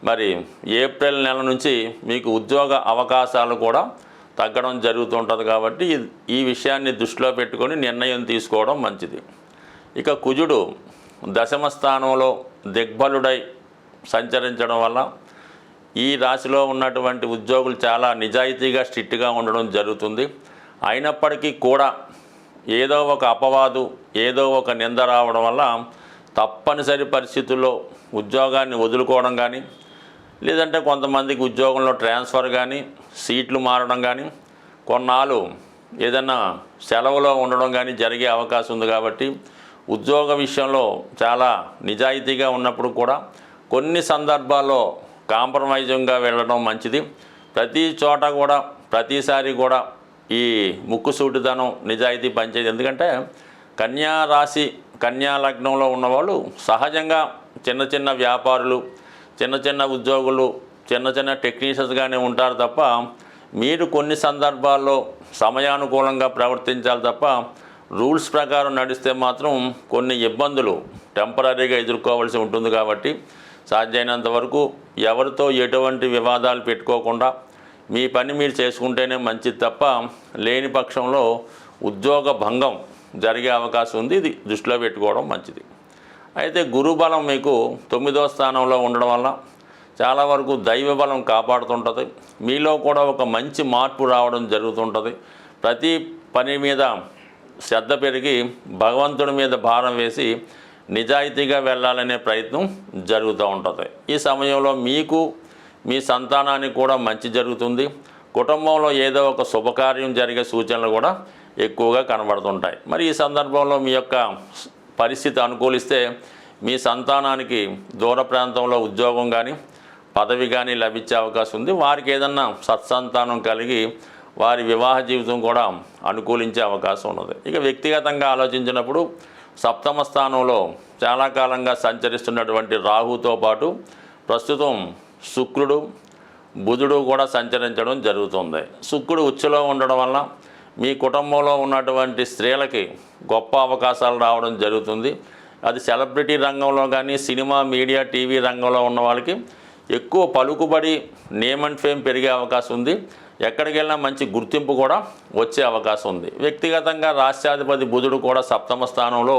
మరి ఏప్రిల్ నెల నుంచి మీకు ఉద్యోగ అవకాశాలు కూడా తగ్గడం జరుగుతుంటుంది. కాబట్టి ఈ విషయాన్ని దృష్టిలో పెట్టుకొని నిర్ణయం తీసుకోవడం మంచిది. ఇక కుజుడు దశమ స్థానంలో దిగ్బలుడై సంచరించడం వల్ల ఈ రాశిలో ఉన్నటువంటి ఉద్యోగులు చాలా నిజాయితీగా స్ట్రిక్ట్గా ఉండడం జరుగుతుంది. అయినప్పటికీ కూడా ఏదో ఒక అపవాదు, ఏదో ఒక నింద రావడం వల్ల తప్పనిసరి పరిస్థితుల్లో ఉద్యోగాన్ని వదులుకోవడం కానీ, లేదంటే కొంతమందికి ఉద్యోగంలో ట్రాన్స్ఫర్ కానీ, సీట్లు మారడం కానీ, కొన్నాళ్ళు ఏదైనా సెలవులో ఉండడం కానీ జరిగే అవకాశం ఉంది. కాబట్టి ఉద్యోగ విషయంలో చాలా నిజాయితీగా ఉన్నప్పుడు కూడా కొన్ని సందర్భాల్లో కాంప్రమైజింగ్గా వెళ్ళడం మంచిది. ప్రతి చోట కూడా ప్రతిసారి కూడా ఈ ముక్కుసూటిదనం నిజాయితీ పనిచేది. ఎందుకంటే కన్యా రాశి, కన్యా లగ్నంలో ఉన్నవాళ్ళు సహజంగా చిన్న చిన్న వ్యాపారులు, చిన్న చిన్న ఉద్యోగులు, చిన్న చిన్న టెక్నీషియన్స్గానే ఉంటారు తప్ప మీరు కొన్ని సందర్భాల్లో సమయానుకూలంగా ప్రవర్తించాలి తప్ప రూల్స్ ప్రకారం నడిస్తే మాత్రం కొన్ని ఇబ్బందులు టెంపరీగా ఎదుర్కోవాల్సి ఉంటుంది. కాబట్టి సాధ్యమైనంత వరకు ఎవరితో ఎటువంటి వివాదాలు పెట్టుకోకుండా మీ పని మీరు చేసుకుంటేనే మంచిది తప్ప లేని పక్షంలో ఉద్యోగ భంగం జరిగే అవకాశం ఉంది. ఇది దృష్టిలో పెట్టుకోవడం మంచిది. అయితే గురుబలం మీకు 9వ స్థానంలో ఉండడం వల్ల చాలా వరకు దైవ బలం కాపాడుతుంటుంది. మీలో కూడా ఒక మంచి మార్పు రావడం జరుగుతుంటుంది. ప్రతి పని మీద శ్రద్ధ పెరిగి భగవంతుడి మీద భారం వేసి నిజాయితీగా వెళ్ళాలనే ప్రయత్నం జరుగుతూ ఉంటుంది. ఈ సమయంలో మీకు, మీ సంతానానికి కూడా మంచి జరుగుతుంది. కుటుంబంలో ఏదో ఒక శుభకార్యం జరిగే సూచనలు కూడా ఎక్కువగా కనబడుతుంటాయి. మరి ఈ సందర్భంలో మీ యొక్క పరిస్థితి అనుకూలిస్తే మీ సంతానానికి దూర ప్రాంతంలో ఉద్యోగం కానీ, పదవి కానీ లభించే అవకాశం ఉంది. వారికి ఏదన్నా సత్సంతానం కలిగి వారి వివాహ జీవితం కూడా అనుకూలించే అవకాశం ఉన్నది. ఇక వ్యక్తిగతంగా ఆలోచించినప్పుడు సప్తమ స్థానంలో చాలా కాలంగా సంచరిస్తున్నటువంటి రాహుతో పాటు ప్రస్తుతం శుక్రుడు, బుధుడు కూడా సంచరించడం జరుగుతుంది. శుక్రుడు ఉచ్చులో ఉండడం వల్ల మీ కుటుంబంలో ఉన్నటువంటి స్త్రీలకి గొప్ప అవకాశాలు రావడం జరుగుతుంది. అది సెలబ్రిటీ రంగంలో కానీ, సినిమా, మీడియా, టీవీ రంగంలో ఉన్న వాళ్ళకి ఎక్కువ పలుకుబడి, నేమ్ అండ్ ఫేమ్ పెరిగే అవకాశం ఉంది. ఎక్కడికి వెళ్ళినా మంచి గుర్తింపు కూడా వచ్చే అవకాశం ఉంది. వ్యక్తిగతంగా రాష్ట్రాధిపతి బుధుడు కూడా సప్తమ స్థానంలో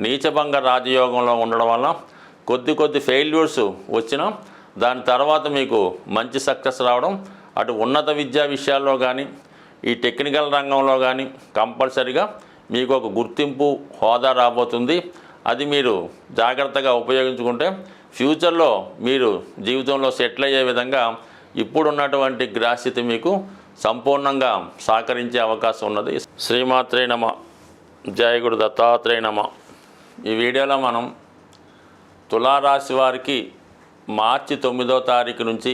నీచభంగ రాజయోగంలో ఉండడం వల్ల కొద్ది ఫెయిల్యూర్స్ వచ్చినా దాని తర్వాత మీకు మంచి సక్సెస్ రావడం, అటు ఉన్నత విద్యా విషయాల్లో కానీ, ఈ టెక్నికల్ రంగంలో కానీ కంపల్సరిగా మీకు ఒక గుర్తింపు, హోదా రాబోతుంది. అది మీరు జాగ్రత్తగా ఉపయోగించుకుంటే ఫ్యూచర్లో మీరు జీవితంలో సెటిల్ అయ్యే విధంగా ఇప్పుడున్నటువంటి గ్రహస్థితి మీకు సంపూర్ణంగా సహకరించే అవకాశం ఉన్నది. శ్రీమాత్రే నమః. జయ గురు దత్తాత్రేయ నమః. ఈ వీడియోలో మనం తులారాశి వారికి మార్చి 9వ తారీఖు నుంచి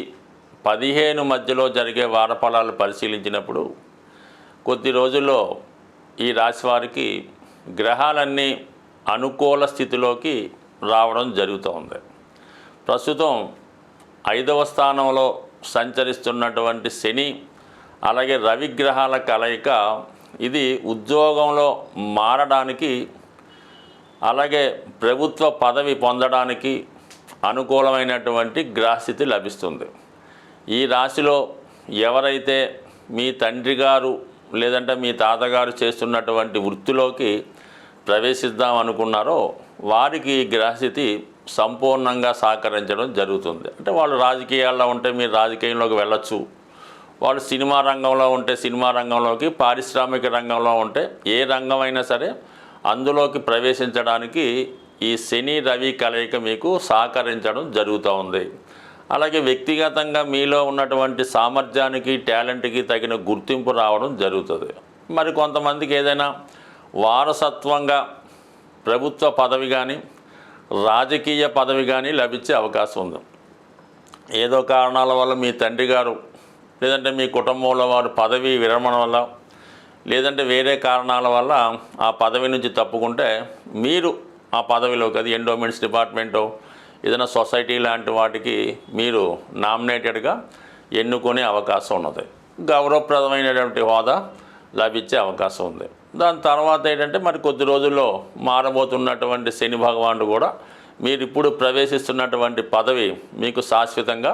15 మధ్యలో జరిగే వారఫలాలు పరిశీలించినప్పుడు కొద్ది రోజుల్లో ఈ రాశి వారికి గ్రహాలన్నీ అనుకూల స్థితిలోకి రావడం జరుగుతుంది. ప్రస్తుతం 5వ స్థానంలో సంచరిస్తున్నటువంటి శని, అలాగే రవి గ్రహాల కలయిక ఇది ఉద్యోగంలో మారడానికి, అలాగే ప్రభుత్వ పదవి పొందడానికి అనుకూలమైనటువంటి గ్రహస్థితి లభిస్తుంది. ఈ రాశిలో ఎవరైతే మీ తండ్రి గారు లేదంటే మీ తాతగారు చేస్తున్నటువంటి వృత్తిలోకి ప్రవేశిద్దాం అనుకున్నారో వారికి ఈ గ్రహస్థితి సంపూర్ణంగా సహకరించడం జరుగుతుంది. అంటే వాళ్ళు రాజకీయాల్లో ఉంటే మీరు రాజకీయంలోకి వెళ్ళొచ్చు, వాళ్ళు సినిమా రంగంలో ఉంటే సినిమా రంగంలోకి, పారిశ్రామిక రంగంలో ఉంటే ఏ రంగమైనా సరే అందులోకి ప్రవేశించడానికి ఈ శని రవి కలయిక మీకు సహకరించడం జరుగుతూ ఉంది. అలాగే వ్యక్తిగతంగా మీలో ఉన్నటువంటి సామర్థ్యానికి, టాలెంట్కి తగిన గుర్తింపు రావడం జరుగుతుంది. మరి కొంతమందికి ఏదైనా వారసత్వంగా ప్రభుత్వ పదవి కానీ, రాజకీయ పదవి కానీ లభించే అవకాశం ఉంది. ఏదో కారణాల వల్ల మీ తండ్రి గారు లేదంటే మీ కుటుంబంలో వారు పదవి విరమణ వల్ల లేదంటే వేరే కారణాల వల్ల ఆ పదవి నుంచి తప్పుకుంటే మీరు ఆ పదవిలోకి, అది ఎండోమెంట్స్ డిపార్ట్మెంటో ఏదైనా సొసైటీ లాంటి వాటికి మీరు నామినేటెడ్గా ఎన్నుకునే అవకాశం ఉన్నది. గౌరవప్రదమైనటువంటి హోదా లభించే అవకాశం ఉంది. దాని తర్వాత ఏంటంటే మరి కొద్ది రోజుల్లో మారబోతున్నటువంటి శని భగవానుడు కూడా మీరు ఇప్పుడు ప్రవేశిస్తున్నటువంటి పదవి మీకు శాశ్వతంగా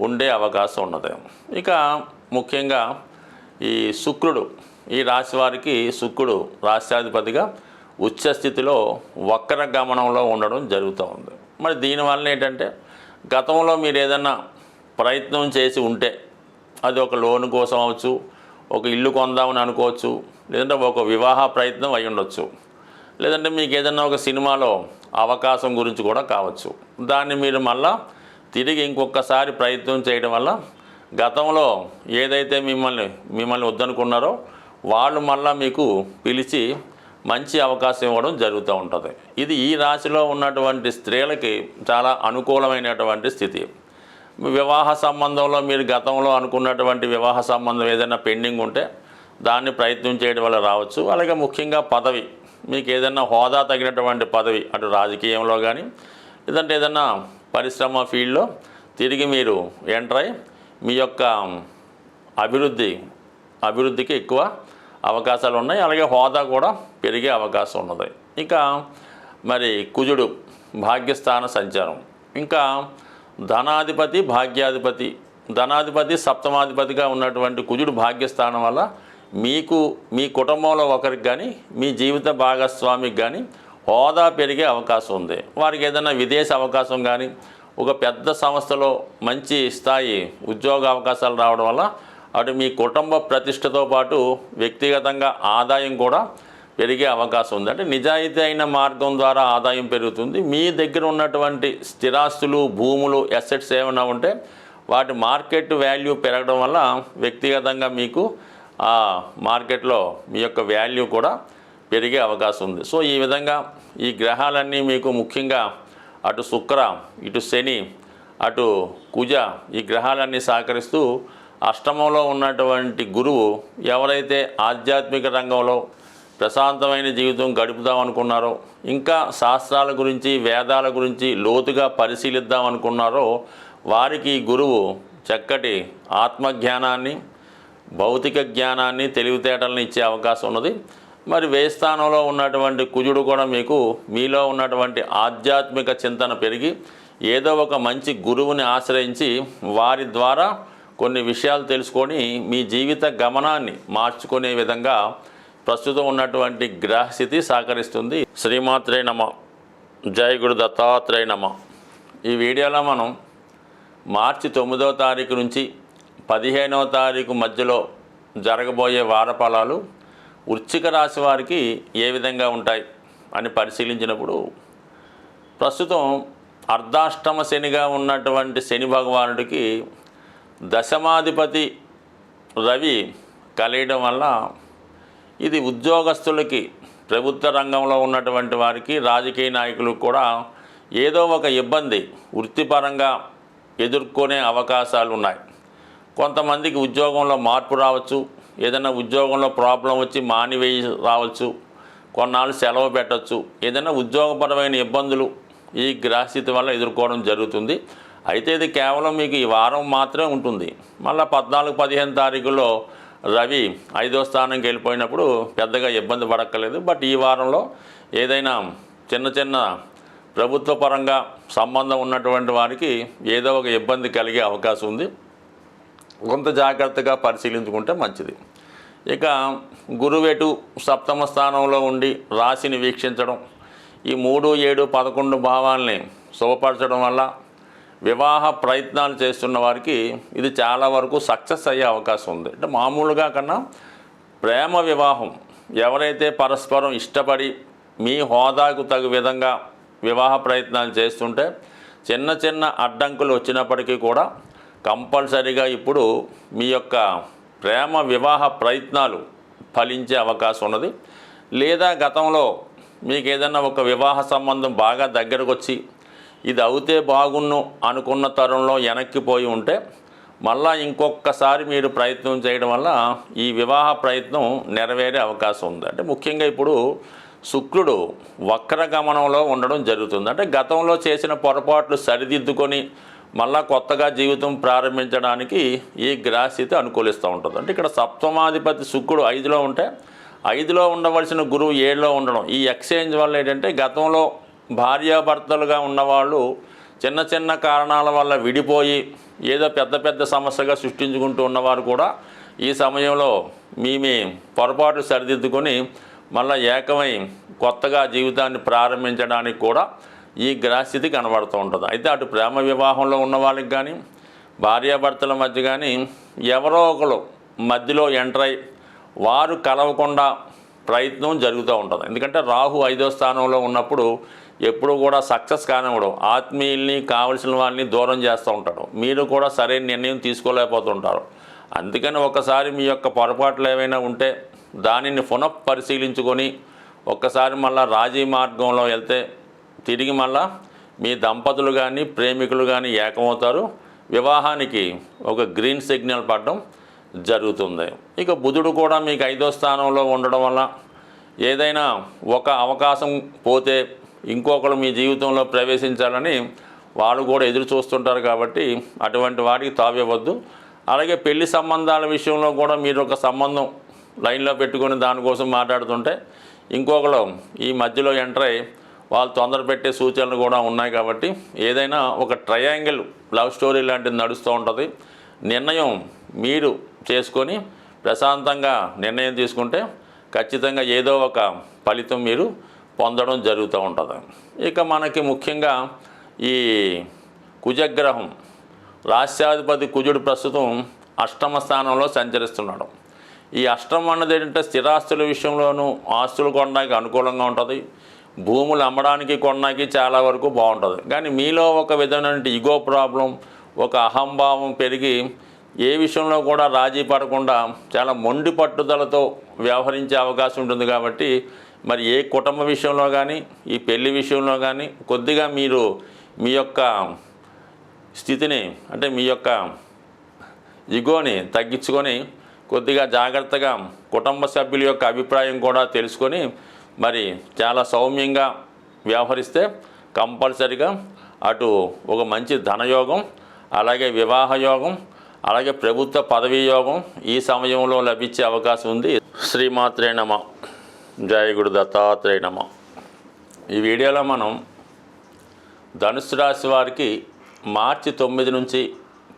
ఉండే అవకాశం ఉన్నది. ఇక ముఖ్యంగా ఈ శుక్రుడు, ఈ రాశి వారికి శుక్రుడు రాష్ట్రాధిపతిగా ఉచ్చస్థితిలో వక్ర గమనంలో ఉండడం జరుగుతూ ఉంది. మరి దీనివల్ల ఏంటంటే గతంలో మీరు ఏదన్నా ప్రయత్నం చేసి ఉంటే అది ఒక లోన్ కోసం అవ్వచ్చు, ఒక ఇల్లు కొందామని అనుకోవచ్చు, లేదంటే ఒక వివాహ ప్రయత్నం అయి ఉండొచ్చు, లేదంటే మీకు ఏదన్నా ఒక సినిమాలో అవకాశం గురించి కూడా కావచ్చు. దాన్ని మీరు మళ్ళా తిరిగి ఇంకొకసారి ప్రయత్నం చేయడం వల్ల గతంలో ఏదైతే మిమ్మల్ని వద్దనుకున్నారో వాళ్ళు మళ్ళీ మీకు పిలిచి మంచి అవకాశం ఇవ్వడం జరుగుతూ ఉంటుంది. ఇది ఈ రాశిలో ఉన్నటువంటి స్త్రీలకి చాలా అనుకూలమైనటువంటి స్థితి. వివాహ సంబంధంలో మీరు గతంలో అనుకున్నటువంటి వివాహ సంబంధం ఏదైనా పెండింగ్ ఉంటే దాన్ని ప్రయత్నం చేయడం వల్ల రావచ్చు. అలాగే ముఖ్యంగా పదవి, మీకు ఏదైనా హోదా తగినటువంటి పదవి, అటు రాజకీయంలో కానీ లేదంటే ఏదైనా పరిశ్రమ ఫీల్డ్లో తిరిగి మీరు ఎంటర్ అయ్యి మీ యొక్క అభివృద్ధికి ఎక్కువ అవకాశాలు ఉన్నాయి. అలాగే హోదా కూడా పెరిగే అవకాశం ఉన్నది. ఇంకా మరి కుజుడు భాగ్యస్థాన సంచారం, ఇంకా ధనాధిపతి ధనాధిపతి సప్తమాధిపతిగా ఉన్నటువంటి కుజుడు భాగ్యస్థానం వల్ల మీకు మీ కుటుంబంలో ఒకరికి కానీ మీ జీవిత భాగస్వామికి కానీ హోదా పెరిగే అవకాశం ఉంది. వారికి ఏదైనా విదేశ అవకాశం కానీ ఒక పెద్ద సంస్థలో మంచి స్థాయి ఉద్యోగ అవకాశాలు రావడం వల్ల అటు మీ కుటుంబ ప్రతిష్టతో పాటు వ్యక్తిగతంగా ఆదాయం కూడా పెరిగే అవకాశం ఉంది. అంటే నిజాయితీ అయిన మార్గం ద్వారా ఆదాయం పెరుగుతుంది. మీ దగ్గర ఉన్నటువంటి స్థిరాస్తులు, భూములు, అసెట్స్ ఏమైనా ఉంటే వాటి మార్కెట్ వాల్యూ పెరగడం వల్ల వ్యక్తిగతంగా మీకు ఆ మార్కెట్లో మీ యొక్క వాల్యూ కూడా పెరిగే అవకాశం ఉంది. సో ఈ విధంగా ఈ గ్రహాలన్నీ మీకు ముఖ్యంగా అటు శుక్ర, ఇటు శని, అటు కుజ, ఈ గ్రహాలన్నీ సహకరిస్తూ అష్టమంలో ఉన్నటువంటి గురువు ఎవరైతే ఆధ్యాత్మిక రంగంలో ప్రశాంతమైన జీవితం గడుపుదాం అనుకున్నారో, ఇంకా శాస్త్రాల గురించి వేదాల గురించి లోతుగా పరిశీలిద్దాం అనుకున్నారో వారికి గురువు చక్కటి ఆత్మజ్ఞానాన్ని, భౌతిక జ్ఞానాన్ని, తెలివితేటలను ఇచ్చే అవకాశం ఉన్నది. మరి వ్యయ స్థానంలో ఉన్నటువంటి కుజుడు కూడా మీకు మీలో ఉన్నటువంటి ఆధ్యాత్మిక చింతన పెరిగి ఏదో ఒక మంచి గురువుని ఆశ్రయించి వారి ద్వారా కొన్ని విషయాలు తెలుసుకొని మీ జీవిత గమనాన్ని మార్చుకునే విధంగా ప్రస్తుతం ఉన్నటువంటి గ్రహస్థితి సహకరిస్తుంది. శ్రీమాత్రే నమ. జై గురు దత్తాత్రేయ నమ. ఈ వీడియోలో మనం మార్చి 9వ తారీఖు నుంచి 15వ తారీఖు మధ్యలో జరగబోయే వారఫలాలు వృశ్చిక రాశి వారికి ఏ విధంగా ఉంటాయి అని పరిశీలించినప్పుడు ప్రస్తుతం అర్ధాష్టమ శనిగా ఉన్నటువంటి శని భగవానుడికి దశమాధిపతి రవి కలియడం వల్ల ఇది ఉద్యోగస్తులకి, ప్రభుత్వ రంగంలో ఉన్నటువంటి వారికి, రాజకీయ నాయకులకు కూడా ఏదో ఒక ఇబ్బంది వృత్తిపరంగా ఎదుర్కొనే అవకాశాలు ఉన్నాయి. కొంతమందికి ఉద్యోగంలో మార్పు రావచ్చు, ఏదైనా ఉద్యోగంలో ప్రాబ్లం వచ్చి మానివేయి రావచ్చు, కొన్నాళ్ళు సెలవు పెట్టవచ్చు. ఏదైనా ఉద్యోగపరమైన ఇబ్బందులు ఈ గ్రహస్థితి వల్ల ఎదుర్కోవడం జరుగుతుంది. అయితే ఇది కేవలం మీకు ఈ వారం మాత్రమే ఉంటుంది. మళ్ళీ 14-15 తారీఖుల్లో రవి 5వ స్థానంకి వెళ్ళిపోయినప్పుడు పెద్దగా ఇబ్బంది పడక్కర్లేదు. బట్ ఈ వారంలో ఏదైనా చిన్న ప్రభుత్వ పరంగా సంబంధం ఉన్నటువంటి వారికి ఏదో ఒక ఇబ్బంది కలిగే అవకాశం ఉంది. కొంత జాగ్రత్తగా పరిశీలించుకుంటే మంచిది. ఇక గురువెటు సప్తమ స్థానంలో ఉండి రాశిని వీక్షించడం, ఈ 3, 7, 11 భావాల్ని శుభపరచడం వల్ల వివాహ ప్రయత్నాలు చేస్తున్న వారికి ఇది చాలా వరకు సక్సెస్ అయ్యే అవకాశం ఉంది. అంటే మామూలుగా కన్నా ప్రేమ వివాహం, ఎవరైతే పరస్పరం ఇష్టపడి మీ హోదాకు తగు విధంగా వివాహ ప్రయత్నాలు చేస్తుంటే చిన్న అడ్డంకులు వచ్చినప్పటికీ కూడా కంపల్సరీగా ఇప్పుడు మీ యొక్క ప్రేమ వివాహ ప్రయత్నాలు ఫలించే అవకాశం ఉన్నది. లేదా గతంలో మీకు ఏదైనా ఒక వివాహ సంబంధం బాగా దగ్గరకు వచ్చి ఇది అవుతే బాగున్ను అనుకున్న తరుణంలో వెనక్కిపోయి ఉంటే మళ్ళా ఇంకొకసారి మీరు ప్రయత్నం చేయడం వల్ల ఈ వివాహ ప్రయత్నం నెరవేరే అవకాశం ఉంది. అంటే ముఖ్యంగా ఇప్పుడు శుక్రుడు వక్రగమనంలో ఉండడం జరుగుతుంది. అంటే గతంలో చేసిన పొరపాట్లు సరిదిద్దుకొని మళ్ళా కొత్తగా జీవితం ప్రారంభించడానికి ఈ గ్రహస్థితి అనుకూలిస్తూ ఉంటుంది. అంటే ఇక్కడ సప్తమాధిపతి శుక్రుడు 5లో ఉంటే 5లో ఉండవలసిన గురువు 7లో ఉండడం, ఈ ఎక్స్చేంజ్ వల్ల ఏంటంటే గతంలో భార్యాభర్తలుగా ఉన్నవాళ్ళు చిన్న చిన్న కారణాల వల్ల విడిపోయి ఏదో పెద్ద పెద్ద సమస్యగా సృష్టించుకుంటూ ఉన్నవారు కూడా ఈ సమయంలో మీ పొరపాట్లు సరిదిద్దుకొని మళ్ళీ ఏకమై కొత్తగా జీవితాన్ని ప్రారంభించడానికి కూడా ఈ గ్రహస్థితి కనబడుతూ ఉంటుంది. అయితే అటు ప్రేమ వివాహంలో ఉన్న వాళ్ళకి కానీ భార్యాభర్తల మధ్య కానీ ఎవరో ఒకరు మధ్యలో ఎంటర్ అయి వారు కలవకుండా ప్రయత్నం జరుగుతూ ఉంటుంది. ఎందుకంటే రాహు 5వ స్థానంలో ఉన్నప్పుడు ఎప్పుడు కూడా సక్సెస్ కానివ్వడు, ఆత్మీయుల్ని కావలసిన వాళ్ళని దూరం చేస్తూ ఉంటాడు. మీరు కూడా సరైన నిర్ణయం తీసుకోలేకపోతుంటారు. అందుకని ఒకసారి మీ యొక్క పొరపాట్లు ఏవైనా ఉంటే దానిని పునఃపరిశీలించుకొని ఒక్కసారి మళ్ళీ రాజీ మార్గంలో వెళ్తే తిరిగి మళ్ళా మీ దంపతులు కానీ ప్రేమికులు కానీ ఏకమవుతారు. వివాహానికి ఒక గ్రీన్ సిగ్నల్ పడడం జరుగుతుంది. ఇక బుధుడు కూడా మీకు 5వ స్థానంలో ఉండడం వల్ల ఏదైనా ఒక అవకాశం పోతే ఇంకొకరు మీ జీవితంలో ప్రవేశించాలని వాళ్ళు కూడా ఎదురు చూస్తుంటారు. కాబట్టి అటువంటి వాటికి తావివ్వద్దు. అలాగే పెళ్లి సంబంధాల విషయంలో కూడా మీరు ఒక సంబంధం లైన్లో పెట్టుకొని దానికోసం మాట్లాడుతుంటే ఇంకొకరు ఈ మధ్యలో ఎంటర్ అయ్యి వాళ్ళు తొందర పెట్టే సూచనలు కూడా ఉన్నాయి. కాబట్టి ఏదైనా ఒక ట్రయాంగిల్ లవ్ స్టోరీ లాంటిది నడుస్తూ ఉంటుంది. నిర్ణయం మీరు చేసుకొని ప్రశాంతంగా నిర్ణయం తీసుకుంటే ఖచ్చితంగా ఏదో ఒక ఫలితం మీరు పొందడం జరుగుతూ ఉంటుంది. ఇక మనకి ముఖ్యంగా ఈ కుజగ్రహం రాష్ట్రాధిపతి కుజుడు ప్రస్తుతం 8వ స్థానంలో సంచరిస్తున్నాడు. ఈ అష్టమం అన్నది ఏంటంటే స్థిరాస్తుల విషయంలోనూ ఆస్తులు కొనడానికి అనుకూలంగా ఉంటుంది. భూములు అమ్మడానికి కొనడానికి చాలా వరకు బాగుంటుంది. కానీ మీలో ఒక విధమైన ఈగో ప్రాబ్లం, ఒక అహంభావం పెరిగి ఏ విషయంలో కూడా రాజీ పడకుండా చాలా మొండి పట్టుదలతో వ్యవహరించే అవకాశం ఉంటుంది. కాబట్టి మరి ఏ కుటుంబ విషయంలో కానీ ఈ పెళ్లి విషయంలో కానీ కొద్దిగా మీరు మీ యొక్క స్థితిని అంటే మీ యొక్క ఈగోని తగ్గించుకొని కొద్దిగా జాగ్రత్తగా కుటుంబ సభ్యుల యొక్క అభిప్రాయం కూడా తెలుసుకొని మరి చాలా సౌమ్యంగా వ్యవహరిస్తే కంపల్సరిగా అటు ఒక మంచి ధనయోగం, అలాగే వివాహ యోగం, అలాగే ప్రభుత్వ పదవీ యోగం ఈ సమయంలో లభించే అవకాశం ఉంది. శ్రీమాత్రే నమ. జయ గురు దత్తాత్రేయ నమ. ఈ వీడియోలో మనం ధనుసు రాశి వారికి మార్చి 9 నుంచి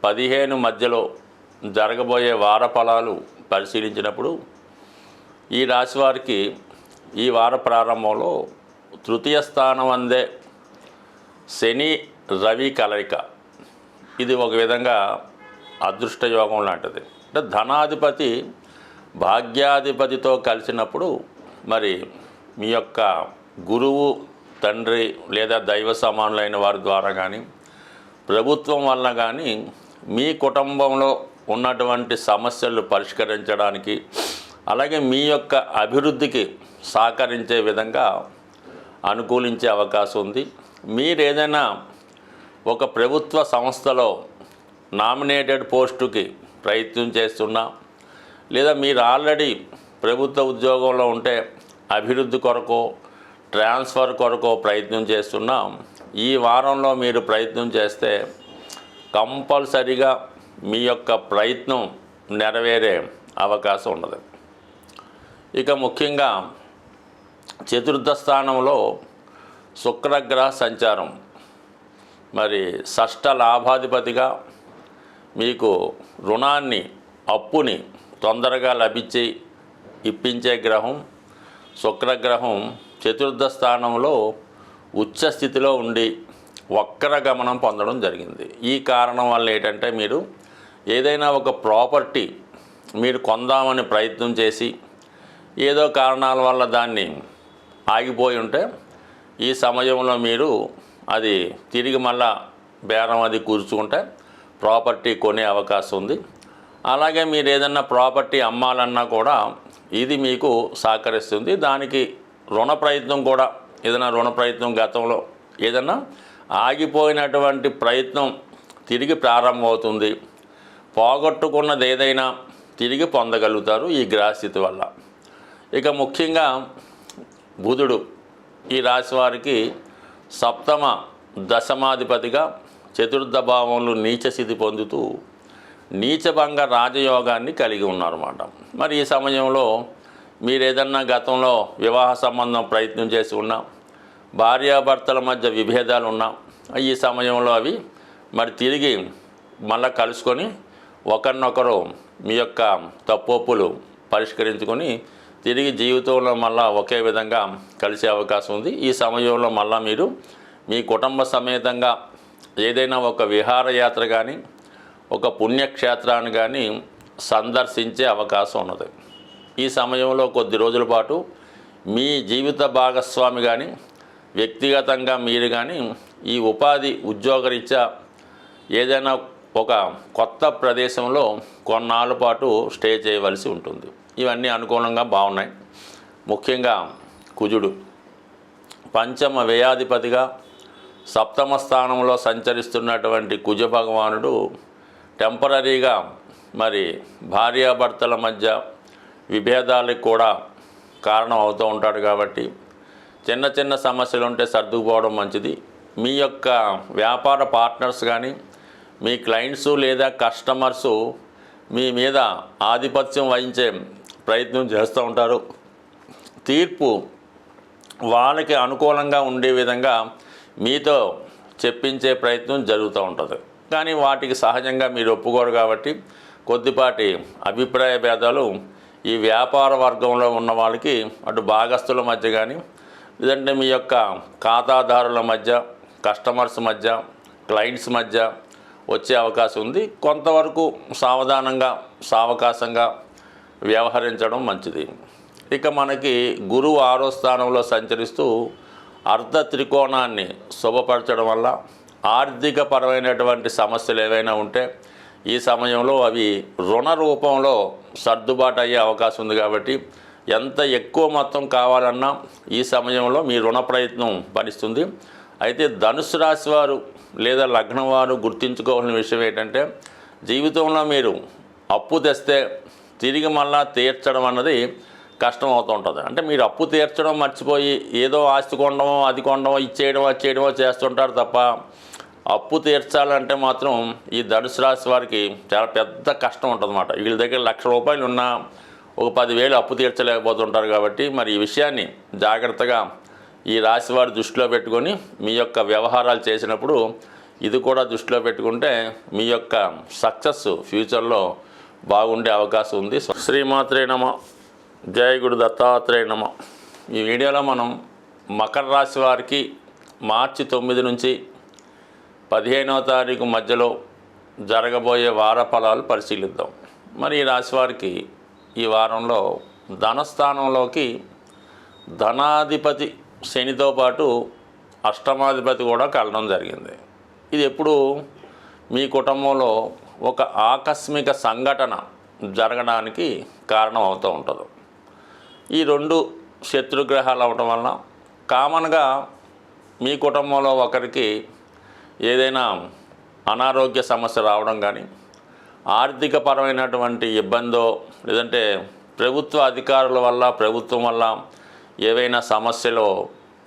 15 మధ్యలో జరగబోయే వార ఫలాలు పరిశీలించినప్పుడు ఈ రాశి వారికి ఈ వార ప్రారంభంలో 3వ స్థానం అందే శని రవి కలయిక ఇది ఒక విధంగా అదృష్ట యోగం లాంటిది. అంటే ధనాధిపతి భాగ్యాధిపతితో కలిసినప్పుడు మరి మీ యొక్క గురువు, తండ్రి లేదా దైవ సమానులైన వారి ద్వారా కానీ ప్రభుత్వం వల్ల కానీ మీ కుటుంబంలో ఉన్నటువంటి సమస్యలు పరిష్కరించడానికి అలాగే మీ యొక్క అభివృద్ధికి సహకరించే విధంగా అనుకూలించే అవకాశం ఉంది. మీరు ఏదైనా ఒక ప్రభుత్వ సంస్థలో నామినేటెడ్ పోస్టుకి ప్రయత్నం చేస్తున్నా లేదా మీరు ఆల్రెడీ ప్రభుత్వ ఉద్యోగంలో ఉంటే అభివృద్ధి కొరకు ట్రాన్స్ఫర్ కొరకు ప్రయత్నం చేస్తున్నా ఈ వారంలో మీరు ప్రయత్నం చేస్తే కంపల్సరిగా మీ యొక్క ప్రయత్నం నెరవేరే అవకాశం ఉన్నది. ఇక ముఖ్యంగా 4వ స్థానంలో శుక్రగ్రహ సంచారం మరి షష్ఠ లాభాధిపతిగా మీకు రుణాన్ని అప్పుని తొందరగా ఇప్పించే గ్రహం శుక్రగ్రహం 4వ స్థానంలో ఉచ్చ స్థితిలో ఉండి వక్ర గమనం పొందడం జరిగింది. ఈ కారణం వల్ల ఏంటంటే మీరు ఏదైనా ఒక ప్రాపర్టీ మీరు కొందామని ప్రయత్నం చేసి ఏదో కారణాల వల్ల దాన్ని ఆగిపోయి ఉంటే ఈ సమయంలో మీరు అది తిరిగి మళ్ళా బేరం అది కూర్చుకుంటే ప్రాపర్టీ కొనే అవకాశం ఉంది. అలాగే మీరు ఏదన్నా ప్రాపర్టీ అమ్మాలన్నా కూడా ఇది మీకు సహకరిస్తుంది. దానికి రుణ ప్రయత్నం కూడా ఏదైనా రుణ ప్రయత్నం గతంలో ఏదన్నా ఆగిపోయినటువంటి ప్రయత్నం తిరిగి ప్రారంభమవుతుంది. పోగొట్టుకున్నది ఏదైనా తిరిగి పొందగలుగుతారు ఈ గ్రహస్థితి వల్ల. ఇక ముఖ్యంగా బుధుడు ఈ రాశి వారికి 7వ దశమాధిపతిగా 4వ భావంలో నీచ స్థితి పొందుతూ నీచభంగ రాజయోగాన్ని కలిగి ఉన్నారన్నమాట. మరి ఈ సమయంలో మీరు ఏదన్నా గతంలో వివాహ సంబంధం ప్రయత్నం చేసి ఉన్నా, భార్యాభర్తల మధ్య విభేదాలు ఉన్నా, ఈ సమయంలో అవి మరి తిరిగి మళ్ళీ కలుసుకొని ఒకరినొకరు మీ యొక్క తప్పొప్పులు పరిష్కరించుకొని తిరిగి జీవితంలో మళ్ళీ ఒకే విధంగా కలిసే అవకాశం ఉంది. ఈ సమయంలో మళ్ళీ మీరు మీ కుటుంబ సమేతంగా ఏదైనా ఒక విహారయాత్ర కానీ ఒక పుణ్యక్షేత్రాన్ని కానీ సందర్శించే అవకాశం ఉన్నది. ఈ సమయంలో కొద్ది రోజుల పాటు మీ జీవిత భాగస్వామి కానీ వ్యక్తిగతంగా మీరు కానీ ఈ ఉపాధి ఉద్యోగరీత్యా ఏదైనా ఒక కొత్త ప్రదేశంలో కొన్నాళ్ళ పాటు స్టే చేయవలసి ఉంటుంది. ఇవన్నీ అనుకూలంగా బాగున్నాయి. ముఖ్యంగా కుజుడు పంచమ వ్యయాధిపతిగా సప్తమ స్థానంలో సంచరిస్తున్నటువంటి కుజ భగవానుడు టెంపరీగా మరి భార్యాభర్తల మధ్య విభేదాలకు కూడా కారణం అవుతూ ఉంటాడు. కాబట్టి చిన్న చిన్న సమస్యలు ఉంటే సర్దుకుపోవడం మంచిది. మీ యొక్క వ్యాపార పార్ట్నర్స్ కానీ మీ క్లయింట్సు లేదా కస్టమర్సు మీ మీద ఆధిపత్యం వహించే ప్రయత్నం చేస్తూ ఉంటారు. తీర్పు వాళ్ళకి అనుకూలంగా ఉండే విధంగా మీతో చెప్పించే ప్రయత్నం జరుగుతూ ఉంటుంది. కానీ వాటికి సహజంగా మీరు ఒప్పుకోరు కాబట్టి కొద్దిపాటి అభిప్రాయ భేదాలు ఈ వ్యాపార వర్గంలో ఉన్న వాళ్ళకి అటు భాగస్తుల మధ్య కానీ లేదంటే మీ యొక్క ఖాతాదారుల మధ్య, కస్టమర్స్ మధ్య, క్లయింట్స్ మధ్య వచ్చే అవకాశం ఉంది. కొంతవరకు సావధానంగా సావకాశంగా వ్యవహరించడం మంచిది. ఇక మనకి గురువు 6వ స్థానంలో సంచరిస్తూ అర్ధ త్రికోణాన్ని శుభపరచడం వల్ల ఆర్థిక పరమైనటువంటి సమస్యలు ఏవైనా ఉంటే ఈ సమయంలో అవి రుణ రూపంలో సర్దుబాటు అయ్యే అవకాశం ఉంది. కాబట్టి ఎంత ఎక్కువ మొత్తం కావాలన్నా ఈ సమయంలో మీ రుణ ప్రయత్నం ఫలిస్తుంది. అయితే ధనుసు రాశి వారు లేదా లగ్నం వారు గుర్తుంచుకోవాల్సిన విషయం ఏంటంటే జీవితంలో మీరు అప్పు తెస్తే తిరిగి మళ్ళా తీర్చడం అన్నది కష్టం అవుతూ ఉంటుంది. అంటే మీరు అప్పు తీర్చడం మర్చిపోయి ఏదో ఆస్తి కొనడమో అది కొనడమో ఇచ్చేయడమో చేస్తుంటారు తప్ప అప్పు తీర్చాలంటే మాత్రం ఈ ధనుసు రాశి వారికి చాలా పెద్ద కష్టం ఉంటుందన్నమాట. వీళ్ళ దగ్గర ₹1,00,000 ఉన్నా ఒక 10,000 అప్పు తీర్చలేకపోతుంటారు. కాబట్టి మరి ఈ విషయాన్ని జాగ్రత్తగా ఈ రాశి వారు దృష్టిలో పెట్టుకొని మీ యొక్క వ్యవహారాలు చేసినప్పుడు ఇది కూడా దృష్టిలో పెట్టుకుంటే మీ యొక్క సక్సెస్ ఫ్యూచర్లో బాగుండే అవకాశం ఉంది. శ్రీమాత్రే నమ. జయ గురు దత్తాత్రేయ నమ. ఈ వీడియోలో మనం మకర రాశి వారికి మార్చి 9 నుంచి 15వ తారీఖు మధ్యలో జరగబోయే వార ఫలాలు పరిశీలిద్దాం. మరి ఈ రాశి వారికి ఈ వారంలో ధనస్థానంలోకి ధనాధిపతి శనితో పాటు అష్టమాధిపతి కూడా కలడం జరిగింది. ఇది ఎప్పుడు మీ కుటుంబంలో ఒక ఆకస్మిక సంఘటన జరగడానికి కారణం అవుతూ ఉంటుంది. ఈ 2 శత్రుగ్రహాలు అవటం వలన కామన్గా మీ కుటుంబంలో ఒకరికి ఏదైనా అనారోగ్య సమస్య రావడం కానీ ఆర్థిక పరమైనటువంటి ఇబ్బందో లేదంటే ప్రభుత్వ అధికారుల వల్ల ప్రభుత్వం వల్ల ఏవైనా సమస్యలు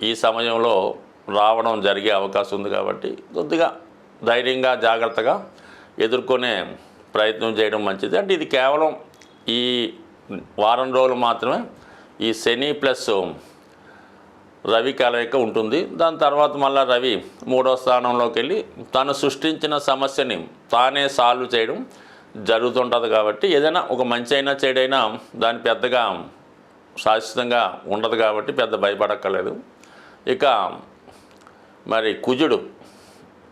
ఈ సమయంలో రావడం జరిగే అవకాశం ఉంది. కాబట్టి కొద్దిగా ధైర్యంగా జాగ్రత్తగా ఎదుర్కొనే ప్రయత్నం చేయడం మంచిది. అంటే ఇది కేవలం ఈ వారం రోజులు మాత్రమే ఈ శని ప్లస్ రవి కలయిక ఉంటుంది. దాని తర్వాత మళ్ళీ రవి 3వ స్థానంలోకి వెళ్ళి తను సృష్టించిన సమస్యని తానే సాల్వ్ చేయడం జరుగుతుంటుంది. కాబట్టి ఏదైనా ఒక మంచి అయినా చెడైనా దాని పెద్దగా శాశ్వతంగా ఉండదు కాబట్టి పెద్ద భయపడక్కర్లేదు. ఇక మరి కుజుడు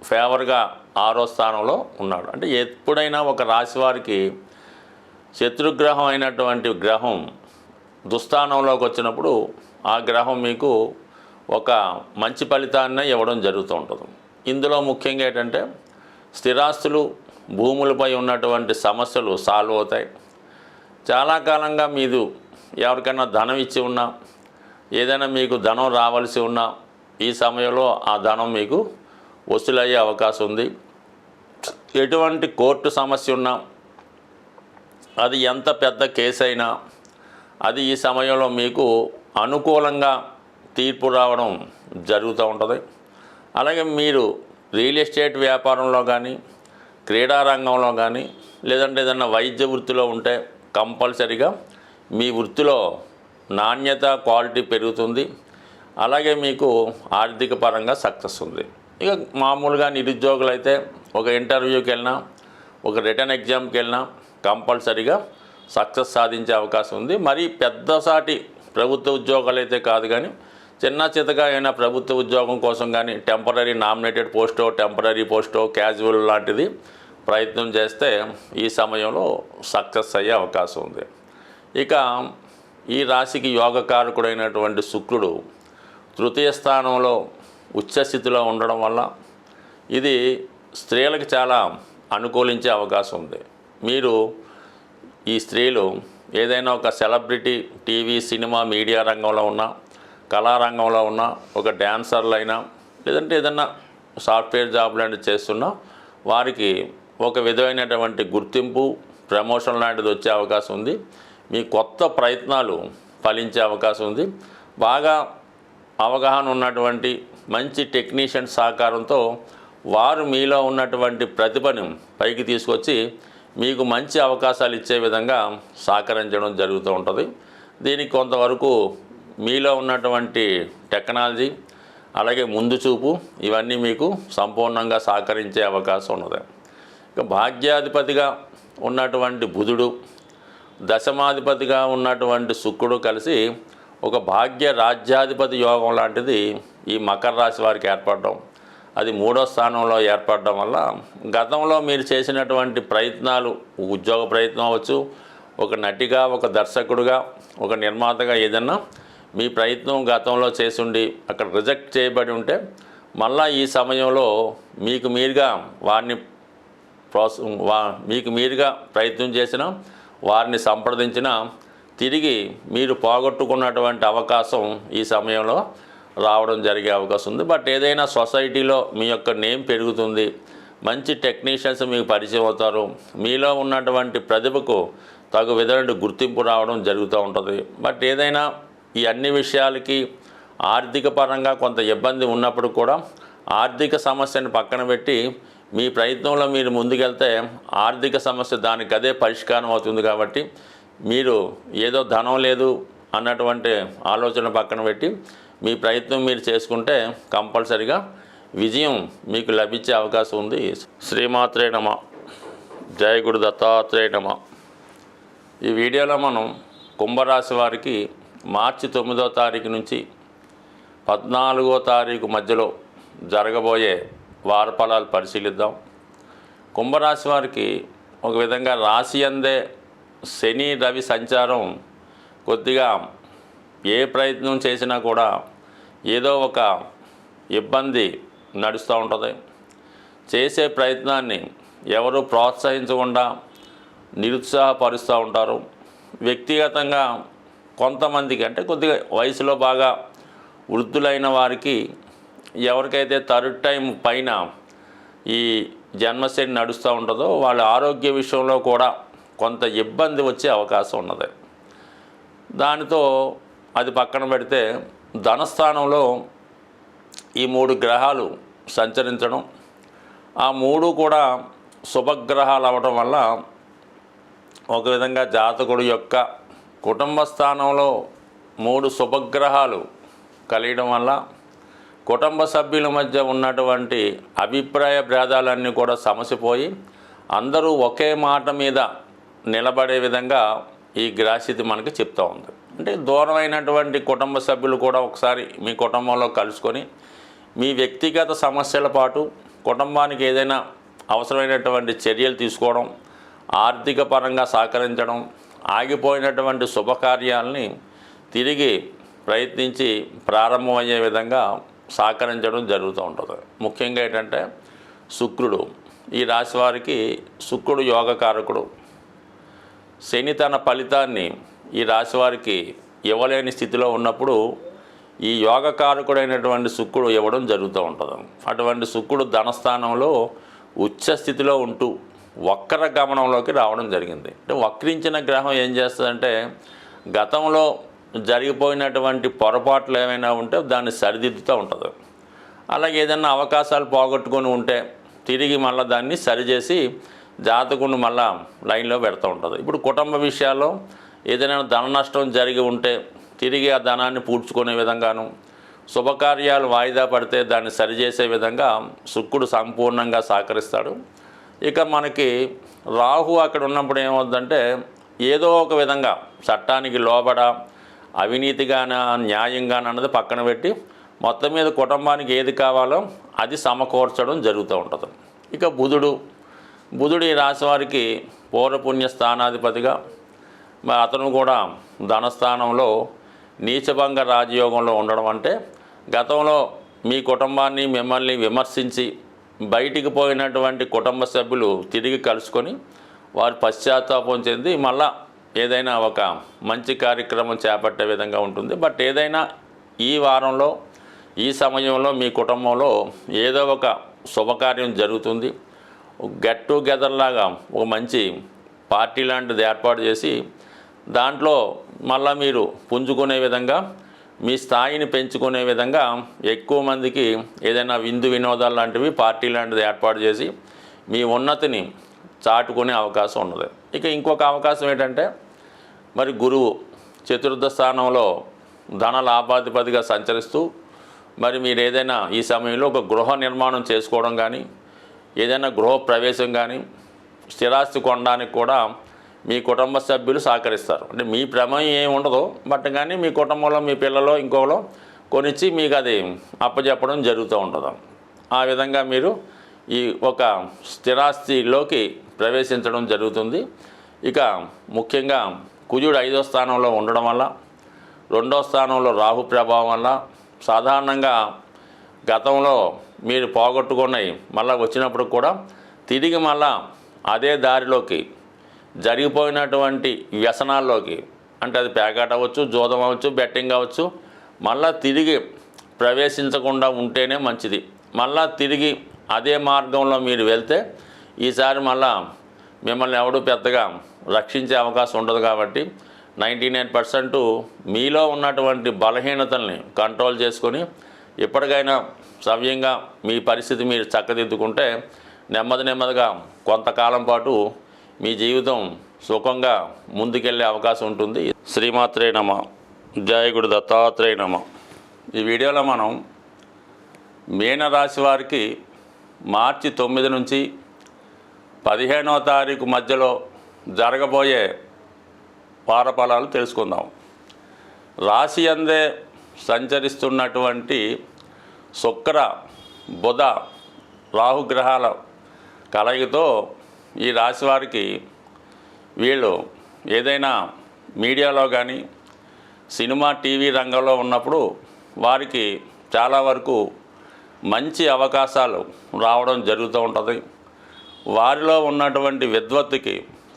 ఫేవర్గా 6వ స్థానంలో ఉన్నాడు. అంటే ఎప్పుడైనా ఒక రాశి వారికి శత్రుగ్రహం అయినటువంటి గ్రహం దుస్థానంలోకి వచ్చినప్పుడు ఆ గ్రహం మీకు ఒక మంచి ఫలితాన్ని ఇవ్వడం జరుగుతూ ఉంటుంది. ఇందులో ముఖ్యంగా ఏంటంటే స్థిరాస్తులు భూములపై ఉన్నటువంటి సమస్యలు సాల్వ్ అవుతాయి. చాలా కాలంగా మీరు ఎవరికైనా ధనం ఇచ్చి ఉన్నా ఏదైనా మీకు ధనం రావాల్సి ఉన్నా ఈ సమయంలో ఆ ధనం మీకు వసూలయ్యే అవకాశం ఉంది. ఎటువంటి కోర్టు సమస్య ఉన్నా అది ఎంత పెద్ద కేసు అయినా అది ఈ సమయంలో మీకు అనుకూలంగా తీర్పు రావడం జరుగుతూ ఉంటుంది. అలాగే మీరు రియల్ ఎస్టేట్ వ్యాపారంలో కానీ క్రీడా రంగంలో కానీ లేదంటే ఏదన్నా వైద్య వృత్తిలో ఉంటే కంపల్సరీగా మీ వృత్తిలో నాణ్యత క్వాలిటీ పెరుగుతుంది. అలాగే మీకు ఆర్థిక పరంగా సక్సెస్ ఉంది. ఇక మామూలుగా నిరుద్యోగులు అయితే ఒక ఇంటర్వ్యూకి వెళ్ళినా, ఒక రిటర్న్ ఎగ్జామ్కి వెళ్ళినా కంపల్సరీగా సక్సెస్ సాధించే అవకాశం ఉంది. మరి పెద్దసాటి ప్రభుత్వ ఉద్యోగాలు అయితే కాదు, కానీ చిన్న చితగా అయినా ప్రభుత్వ ఉద్యోగం కోసం కానీ టెంపరీ నామినేటెడ్ పోస్టో, టెంపరీ పోస్టో, క్యాజువల్ లాంటిది ప్రయత్నం చేస్తే ఈ సమయంలో సక్సెస్ అయ్యే అవకాశం ఉంది. ఇక ఈ రాశికి యోగకారకుడైనటువంటి శుక్రుడు తృతీయ స్థానంలో ఉచ్చస్థితిలో ఉండడం వల్ల ఇది స్త్రీలకు చాలా అనుకూలించే అవకాశం ఉంది. మీరు ఈ స్త్రీలు ఏదైనా ఒక సెలబ్రిటీ, టీవీ, సినిమా, మీడియా రంగంలో ఉన్న, కళారంగంలో ఉన్న ఒక డ్యాన్సర్లు అయినా, లేదంటే ఏదన్నా సాఫ్ట్వేర్ జాబ్ లాంటివి చేస్తున్నా వారికి ఒక విధమైనటువంటి గుర్తింపు, ప్రమోషన్ లాంటిది వచ్చే అవకాశం ఉంది. మీ కొత్త ప్రయత్నాలు ఫలించే అవకాశం ఉంది. బాగా అవగాహన ఉన్నటువంటి మంచి టెక్నీషియన్ సహకారంతో వారు మీలో ఉన్నటువంటి ప్రతిభను పైకి తీసుకొచ్చి మీకు మంచి అవకాశాలు ఇచ్చే విధంగా సహకరించడం జరుగుతూ ఉంటుంది. దీనికి కొంతవరకు మీలో ఉన్నటువంటి టెక్నాలజీ, అలాగే ముందు చూపు, ఇవన్నీ మీకు సంపూర్ణంగా సహకరించే అవకాశం ఉన్నది. ఇక భాగ్యాధిపతిగా ఉన్నటువంటి బుధుడు, దశమాధిపతిగా ఉన్నటువంటి శుక్రుడు కలిసి ఒక భాగ్య రాజ్యాధిపతి యోగం లాంటిది ఈ మకర రాశి వారికి ఏర్పడడం, అది 3వ స్థానంలో ఏర్పడడం వల్ల గతంలో మీరు చేసినటువంటి ప్రయత్నాలు, ఉద్యోగ ప్రయత్నం అవ్వచ్చు, ఒక నటిగా, ఒక దర్శకుడుగా, ఒక నిర్మాతగా ఏదన్నా మీ ప్రయత్నం గతంలో చేసుండి అక్కడ రిజెక్ట్ చేయబడి ఉంటే మళ్ళా ఈ సమయంలో మీకు మీరుగా వారిని మీకు మీరుగా ప్రయత్నం చేసిన, వారిని సంప్రదించిన, తిరిగి మీరు పోగొట్టుకున్నటువంటి అవకాశం ఈ సమయంలో రావడం జరిగే అవకాశం ఉంది. బట్ ఏదైనా సొసైటీలో మీ యొక్క నేమ్ పెరుగుతుంది, మంచి టెక్నీషియన్స్ మీకు పరిచయం అవుతారు, మీలో ఉన్నటువంటి ప్రతిభకు తగు విధమైన గుర్తింపు రావడం జరుగుతూ ఉంటుంది. బట్ ఏదైనా ఈ అన్ని విషయాలకి ఆర్థిక పరంగా కొంత ఇబ్బంది ఉన్నప్పుడు కూడా ఆర్థిక సమస్యను పక్కన పెట్టి మీ ప్రయత్నంలో మీరు ముందుకెళ్తే ఆర్థిక సమస్య దానికి అదే పరిష్కారం అవుతుంది. కాబట్టి మీరు ఏదో ధనం లేదు అన్నటువంటి ఆలోచన పక్కన పెట్టి మీ ప్రయత్నం మీరు చేసుకుంటే కంపల్సరిగా విజయం మీకు లభించే అవకాశం ఉంది. శ్రీమాత్రే నమ. జయ గురు దత్తాత్రేయ నమ. ఈ వీడియోలో మనం కుంభరాశి వారికి మార్చి 9వ తారీఖు నుంచి 14వ తారీఖు మధ్యలో జరగబోయే వార ఫలాలు పరిశీలిద్దాం. కుంభరాశి వారికి ఒక విధంగా రాశి అందే శని, రవి సంచారం కొద్దిగా ఏ ప్రయత్నం చేసినా కూడా ఏదో ఒక ఇబ్బంది నడుస్తూ ఉంటుంది. చేసే ప్రయత్నాన్ని ఎవరు ప్రోత్సహించకుండా నిరుత్సాహపరుస్తూ ఉంటారు. వ్యక్తిగతంగా కొంతమందికి, అంటే కొద్దిగా వయసులో బాగా వృద్ధులైన వారికి, ఎవరికైతే థర్డ్ టైం పైన ఈ జన్మశని నడుస్తూ ఉంటుందో వాళ్ళ ఆరోగ్య విషయంలో కూడా కొంత ఇబ్బంది వచ్చే అవకాశం ఉన్నది. దానితో అది పక్కన పెడితే ధనస్థానంలో ఈ 3 గ్రహాలు సంచరించడం, ఆ 3 కూడా శుభగ్రహాలు అవ్వడం వల్ల ఒక విధంగా జాతకుడు యొక్క కుటుంబ స్థానంలో 3 శుభగ్రహాలు కలియడం వల్ల కుటుంబ సభ్యుల మధ్య ఉన్నటువంటి అభిప్రాయ భేదాలన్నీ కూడా సమసిపోయి అందరూ ఒకే మాట మీద నిలబడే విధంగా ఈ గ్రహస్థితి మనకి చెప్తూ ఉంది. అంటే దూరమైనటువంటి కుటుంబ సభ్యులు కూడా ఒకసారి మీ కుటుంబంలో కలుసుకొని మీ వ్యక్తిగత సమస్యల పాటు కుటుంబానికి ఏదైనా అవసరమైనటువంటి చర్యలు తీసుకోవడం, ఆర్థిక పరంగా సహకరించడం, ఆగిపోయినటువంటి శుభకార్యాలని తిరిగి ప్రయత్నించి ప్రారంభమయ్యే విధంగా సహకరించడం జరుగుతూ ఉంటుంది. ముఖ్యంగా ఏంటంటే శుక్రుడు, ఈ రాశి వారికి శుక్రుడు యోగకారకుడు. శని తన ఫలితాన్ని ఈ రాశి వారికి ఇవ్వలేని స్థితిలో ఉన్నప్పుడు ఈ యోగకారకుడైనటువంటి శుక్రుడు ఇవ్వడం జరుగుతూ ఉంటుంది. అటువంటి శుక్రుడు ధనస్థానంలో ఉచ్చ స్థితిలో ఉంటూ వక్ర గమనంలోకి రావడం జరిగింది. అంటే వక్రించిన గ్రహం ఏం చేస్తుందంటే గతంలో జరిగిపోయినటువంటి పొరపాట్లు ఏమైనా ఉంటే దాన్ని సరిదిద్దుతూ ఉంటుంది. అలాగే ఏదైనా అవకాశాలు పోగొట్టుకొని ఉంటే తిరిగి మళ్ళీ దాన్ని సరిచేసి జాతకుని మళ్ళా లైన్లో పెడుతూ ఉంటుంది. ఇప్పుడు కుటుంబ విషయాల్లో ఏదైనా ధన నష్టం జరిగి ఉంటే తిరిగి ఆ ధనాన్ని పూడ్చుకునే విధంగాను, శుభకార్యాలు వాయిదా పడితే దాన్ని సరిచేసే విధంగా శుక్రుడు సంపూర్ణంగా సహకరిస్తాడు. ఇక మనకి రాహు అక్కడ ఉన్నప్పుడు ఏమవుతుందంటే ఏదో ఒక విధంగా చట్టానికి లోబడ అవినీతిగానా న్యాయంగానా అన్నది పక్కన పెట్టి మొత్తం మీద కుటుంబానికి ఏది కావాలో అది సమకూర్చడం జరుగుతూ ఉంటుంది. ఇక బుధుడు ఈ రాశి వారికి పూర్వపుణ్య స్థానాధిపతిగా, అతను కూడా ధనస్థానంలో నీచభంగ రాజయోగంలో ఉండడం అంటే గతంలో మీ కుటుంబాన్ని మిమ్మల్ని విమర్శించి బయటికి పోయినటువంటి కుటుంబ సభ్యులు తిరిగి కలుసుకొని వారు పశ్చాత్తాపం చెంది మళ్ళా ఏదైనా ఒక మంచి కార్యక్రమం చేపట్టే విధంగా ఉంటుంది. బట్ ఏదైనా ఈ వారంలో ఈ సమయంలో మీ కుటుంబంలో ఏదో ఒక శుభకార్యం జరుగుతుంది. గెట్ టుగెదర్ లాగా ఒక మంచి పార్టీ లాంటిది ఏర్పాటు చేసి దాంట్లో మళ్ళీ మీరు పుంజుకునే విధంగా మీ స్థాయిని పెంచుకునే విధంగా ఎక్కువ మందికి ఏదైనా విందు వినోదాలు లాంటివి పార్టీ లాంటిది ఏర్పాటు చేసి మీ ఉన్నతిని చాటుకునే అవకాశం ఉన్నది. ఇక ఇంకొక అవకాశం ఏంటంటే మరి గురువు చతుర్థ స్థానంలో ధన లాభాధిపతిగా సంచరిస్తూ మరి మీరు ఏదైనా ఈ సమయంలో ఒక గృహ నిర్మాణం చేసుకోవడం కానీ, ఏదైనా గృహ ప్రవేశం కానీ, స్థిరాస్తి కొనడానికి కూడా మీ కుటుంబ సభ్యులు సహకరిస్తారు. అంటే మీ ప్రమేయం ఏమి ఉండదు, బట్ కానీ మీ కుటుంబంలో మీ పిల్లలో ఇంకోలో కొనిచ్చి మీకు అది అప్పచెప్పడం జరుగుతూ ఉంటుంది. ఆ విధంగా మీరు ఈ ఒక స్థిరాస్తిలోకి ప్రవేశించడం జరుగుతుంది. ఇక ముఖ్యంగా కుజుడు 5వ స్థానంలో ఉండడం వల్ల, 2వ స్థానంలో రాహు ప్రభావం వల్ల సాధారణంగా గతంలో మీరు పోగొట్టుకున్నవి మళ్ళీ వచ్చినప్పుడు కూడా తిరిగి మళ్ళా అదే దారిలోకి జరిగిపోయినటువంటి వ్యసనాల్లోకి, అంటే అది పేకాట అవ్వచ్చు, జూదం అవ్వచ్చు, బెట్టింగ్ అవ్వచ్చు, మళ్ళా తిరిగి ప్రవేశించకుండా ఉంటేనే మంచిది. మళ్ళా తిరిగి అదే మార్గంలో మీరు వెళ్తే ఈసారి మళ్ళా మిమ్మల్ని ఎవడు పెద్దగా రక్షించే అవకాశం ఉండదు. కాబట్టి 99% మీలో ఉన్నటువంటి బలహీనతల్ని కంట్రోల్ చేసుకొని ఇప్పటికైనా సవ్యంగా మీ పరిస్థితి మీరు చక్కదిద్దుకుంటే నెమ్మదిగా కొంతకాలం పాటు మీ జీవితం సుఖంగా ముందుకెళ్ళే అవకాశం ఉంటుంది. శ్రీమాత్రే నమః. జయ గురు దత్తాత్రేయ నమః. ఈ వీడియోలో మనం మీనరాశి వారికి మార్చి 9 నుంచి 15వ తారీఖు మధ్యలో జరగబోయే వారఫలాలు తెలుసుకుందాం. రాశి అందే సంచరిస్తున్నటువంటి శుక్ర బుధ రాహుగ్రహాల కలయికతో ఈ రాశి వారికి వీళ్ళు ఏదైనా మీడియాలో కానీ సినిమా టీవీ రంగంలో ఉన్నప్పుడు వారికి చాలా వరకు మంచి అవకాశాలు రావడం జరుగుతూ ఉంటుంది. వారిలో ఉన్నటువంటి విద్వత్తుకి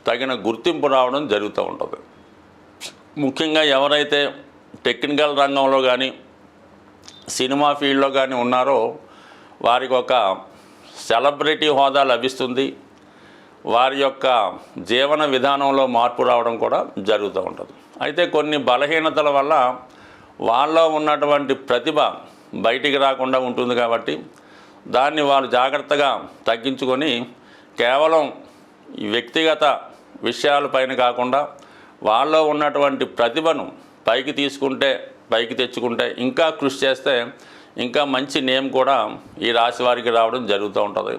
తగిన గుర్తింపు రావడం జరుగుతూ ఉంటుంది. ముఖ్యంగా ఎవరైతే టెక్నికల్ రంగంలో కానీ సినిమా ఫీల్డ్లో కానీ ఉన్నారో వారికి ఒక సెలబ్రిటీ హోదా లభిస్తుంది. వారి యొక్క జీవన విధానంలో మార్పు రావడం కూడా జరుగుతూ ఉంటుంది. అయితే కొన్ని బలహీనతల వల్ల వాళ్ళలో ఉన్నటువంటి ప్రతిభ బయటికి రాకుండా ఉంటుంది. కాబట్టి దాన్ని వాళ్ళు జాగ్రత్తగా తగ్గించుకొని కేవలం వ్యక్తిగత విషయాలపైన కాకుండా వాళ్ళలో ఉన్నటువంటి ప్రతిభను పైకి తెచ్చుకుంటే ఇంకా కృషి చేస్తే ఇంకా మంచి నేమ్ కూడా ఈ రాశి వారికి రావడం జరుగుతూ ఉంటుంది.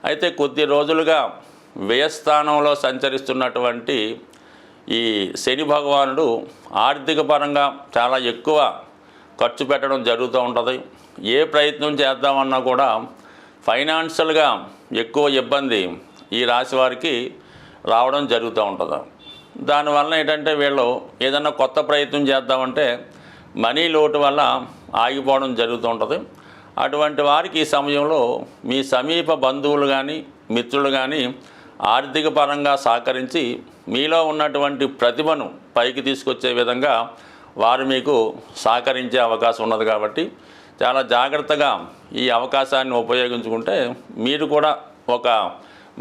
అయితే కొద్ది రోజులుగా వ్యయస్థానంలో సంచరిస్తున్నటువంటి ఈ శని భగవానుడు ఆర్థిక పరంగా చాలా ఎక్కువ ఖర్చు పెట్టడం జరుగుతూ ఉంటుంది. ఏ ప్రయత్నం చేద్దామన్నా కూడా ఫైనాన్షియల్గా ఎక్కువ ఇబ్బంది ఈ రాశి వారికి రావడం జరుగుతూ ఉంటుంది. దానివల్ల ఏంటంటే వీళ్ళు ఏదన్నా కొత్త ప్రయత్నం చేద్దామంటే మనీ లోటు వల్ల ఆగిపోవడం జరుగుతూ ఉంటుంది. అటువంటి వారికి ఈ సమయంలో మీ సమీప బంధువులు కానీ మిత్రులు కానీ ఆర్థిక పరంగా సహకరించి మీలో ఉన్నటువంటి ప్రతిభను పైకి తీసుకొచ్చే విధంగా వారు మీకు సహకరించే అవకాశం ఉన్నది. కాబట్టి చాలా జాగ్రత్తగా ఈ అవకాశాన్ని ఉపయోగించుకుంటే మీరు కూడా ఒక